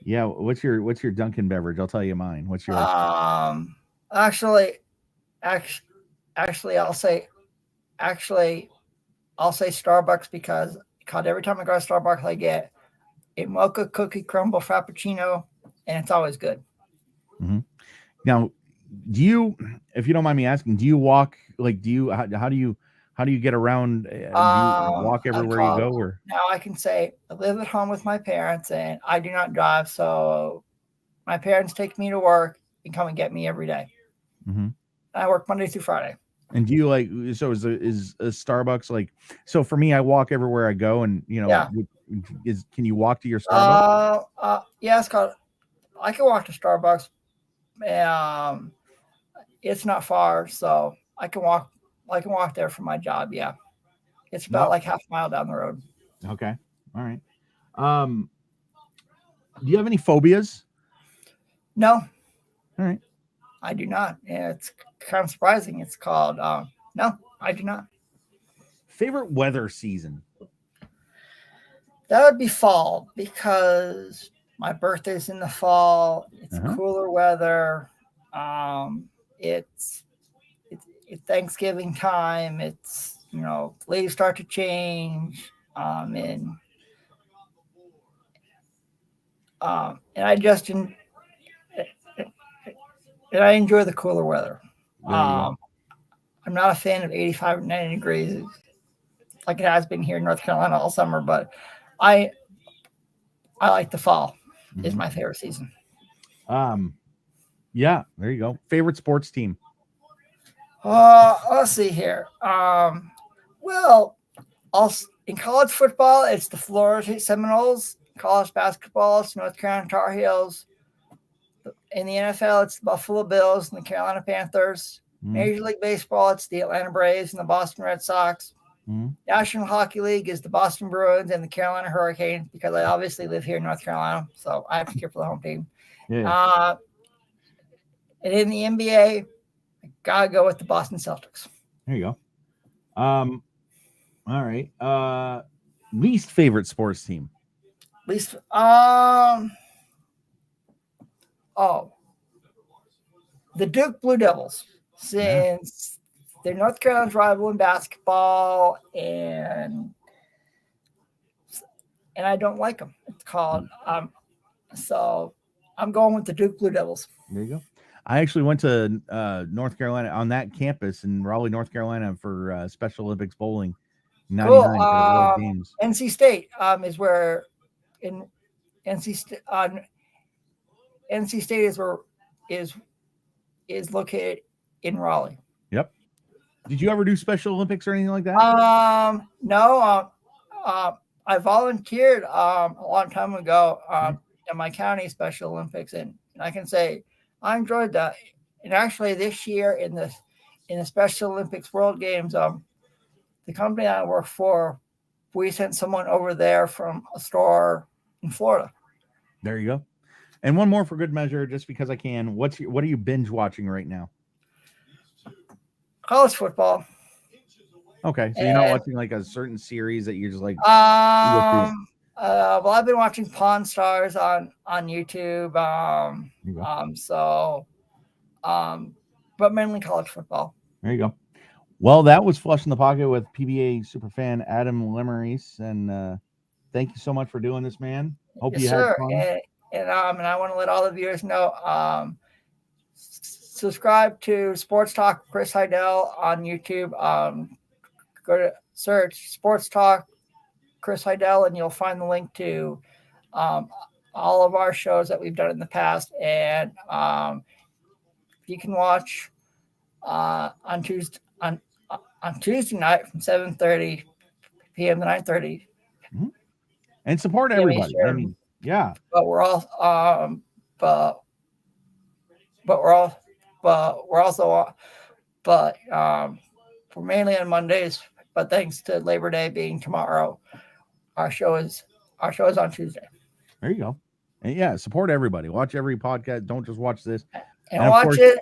A: Yeah. What's your Dunkin' beverage? I'll tell you mine. What's yours?
B: Actually, I'll say Starbucks because every time I go to Starbucks, I get a mocha cookie crumble frappuccino, and it's always good.
A: Mm-hmm. Now, if you don't mind me asking, do you walk? Like, how do you get around? Do you walk everywhere you go? Or
B: now I can say I live at home with my parents, and I do not drive, so my parents take me to work and come and get me every day.
A: Mm-hmm.
B: I work Monday through Friday.
A: And do you is a Starbucks like? So for me, I walk everywhere I go, and can you walk to your Starbucks?
B: Yeah, I can walk to Starbucks. It's not far, so I can walk there for my job. Yeah, it's about like half a mile down the road.
A: Okay, all right. Do you have any phobias?
B: No.
A: All right.
B: I do not. It's kind of surprising. It's called no, I do not.
A: Favorite weather season?
B: That would be fall because my birthday's in the fall. It's cooler weather. It's Thanksgiving time. It's leaves start to change. And I enjoy the cooler weather. I'm not a fan of 85 or 90 degrees like it has been here in North Carolina all summer, but I like the fall. Is my favorite season.
A: Yeah, there you go. Favorite sports team?
B: Let's see here. Well, in college football, it's the Florida Seminoles. College basketball, it's North Carolina Tar Heels. In the NFL, it's the Buffalo Bills and the Carolina Panthers. Major League Baseball, it's the Atlanta Braves and the Boston Red Sox. National Hockey League is the Boston Bruins and the Carolina Hurricanes, because I obviously live here in North Carolina, so I have to cheer for the home team. Yeah. And in the NBA, I gotta go with the Boston Celtics.
A: There you go. All right. Least favorite sports team?
B: The Duke Blue Devils, since they're North Carolina's rival in basketball, and I don't like them. It's called so I'm going with the Duke Blue Devils.
A: There you go. I actually went to North Carolina on that campus in Raleigh, North Carolina for Special Olympics bowling. 99 for the World Games.
B: NC State is where in NC State is located in Raleigh.
A: Yep. Did you ever do Special Olympics or anything like that?
B: No. I volunteered a long time ago in my county Special Olympics, and I can say I enjoyed that. And actually, this year in the Special Olympics World Games, the company I work for, we sent someone over there from a store in Florida.
A: There you go. And one more for good measure, just because I can. What are you binge watching right now?
B: College football.
A: Okay, so you're not watching like a certain series that you're just like.
B: Well, I've been watching Pawn Stars on YouTube. But mainly college football.
A: There you go. Well, that was Flush in the Pocket with PBA superfan Adam Lemerise, and thank you so much for doing this, man. Hope you had fun.
B: And I want to let all the viewers know, subscribe to Sports Talk Chris Heidel on YouTube. Go to search Sports Talk Chris Heidel, and you'll find the link to all of our shows that we've done in the past. And you can watch on Tuesday night from 7:30 p.m. to 9:30.
A: Mm-hmm. And support everybody. I mean, yeah.
B: But we're also we're mainly on Mondays. But thanks to Labor Day being tomorrow, our show is on Tuesday.
A: There you go. And yeah, support everybody. Watch every podcast. Don't just watch this.
B: And watch it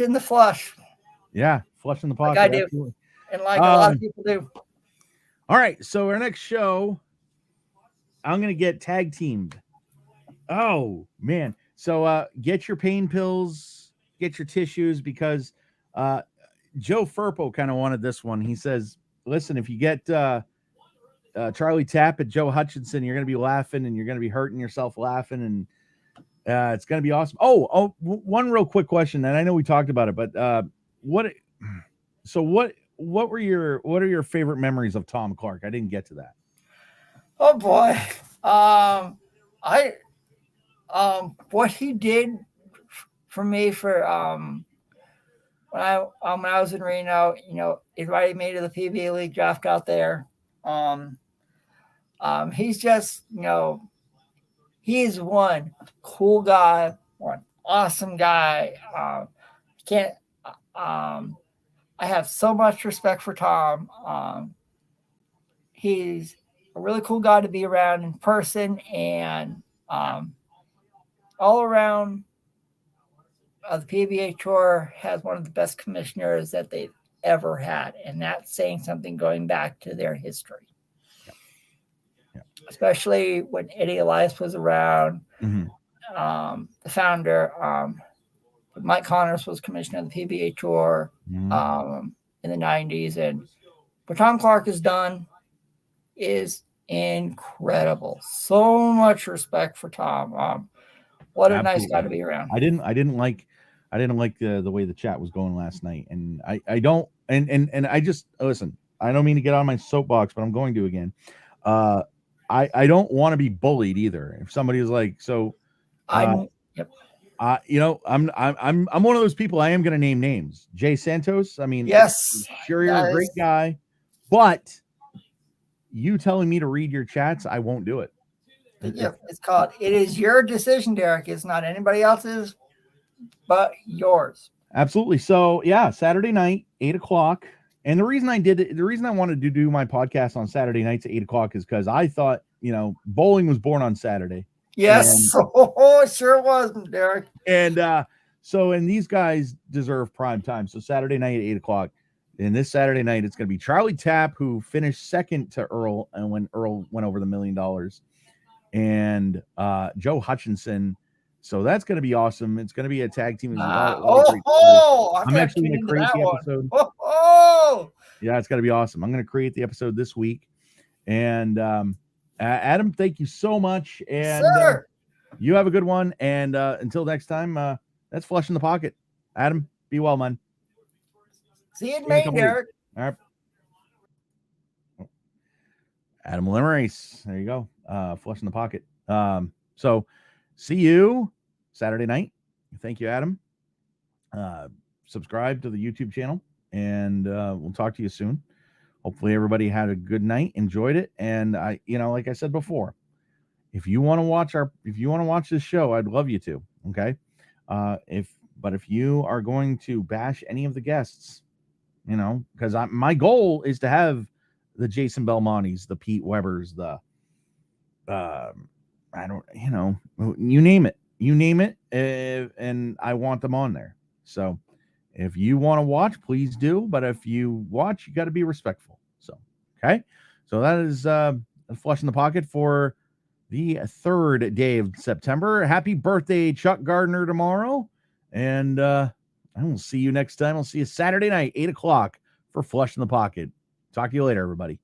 B: in the flush.
A: Yeah, Flush in the Pocket.
B: Like I do.
A: Absolutely.
B: And like a lot of people do.
A: All right, so our next show, I'm going to get tag teamed. Oh, man. So get your pain pills, get your tissues, because Joe Furpo kind of wanted this one. He says, listen, if you get Charlie Tapp at Joe Hutchinson, you're going to be laughing and you're going to be hurting yourself laughing, and it's going to be awesome. One real quick question, and I know we talked about it, but what are your favorite memories of Tom Clark? I didn't get to that.
B: Oh boy. What he did for me when I was in Reno, he invited me to the PBA League draft out there. He's just, he's one cool guy, one awesome guy. I have so much respect for Tom. He's a really cool guy to be around in person, and all around the PBA Tour has one of the best commissioners that they've ever had, and that's saying something going back to their history. Yeah. Especially when Eddie Elias was around, the founder. Mike Connors was commissioner of the PBA Tour in the 90s. And what Tom Clark has done is incredible. So much respect for Tom. What a Absolutely. Nice guy to be around.
A: I didn't like the way the chat was going last night. And I don't, and I just, listen, I don't mean to get on my soapbox, but I'm going to again. I don't want to be bullied either. If somebody is like,
B: Yep.
A: I'm one of those people. I am going to name names. Jay Santos. I mean,
B: yes,
A: sure, you're a great guy, but you telling me to read your chats, I won't do it.
B: Yeah, it is your decision, Derek. It's not anybody else's, but yours.
A: Absolutely. So yeah, Saturday night, 8:00. And the reason I wanted to do my podcast on Saturday nights at 8:00 is because I thought, bowling was born on Saturday.
B: Yes, it sure was, Derek.
A: And and these guys deserve prime time. So Saturday night at 8:00, and this Saturday night it's going to be Charlie Tapp, who finished second to Earl, and when Earl went over the $1 million, and Joe Hutchinson. So that's going to be awesome. It's going to be a tag team. I'm actually going to create the episode. Yeah, it's going to be awesome. I'm going to create the episode this week, and Adam, thank you so much. And you have a good one. And until next time, that's Flush in the Pocket. Adam, be well, man.
B: See you in May, Derek.
A: All right. Adam Lemerise. There you go. Flush in the Pocket. So see you Saturday night. Thank you, Adam. Subscribe to the YouTube channel, and we'll talk to you soon. Hopefully everybody had a good night, enjoyed it. And I, like I said before, if you want to watch this show, I'd love you to. Okay. If you are going to bash any of the guests, because my goal is to have the Jason Belmontes, the Pete Webbers, you name it, and I want them on there. So If you want to watch, please do. But if you watch, you got to be respectful. So, okay. So that is Flush in the Pocket for the 3rd day of September. Happy birthday, Chuck Gardner, tomorrow. And I will see you next time. I'll see you Saturday night, 8 o'clock for Flush in the Pocket. Talk to you later, everybody.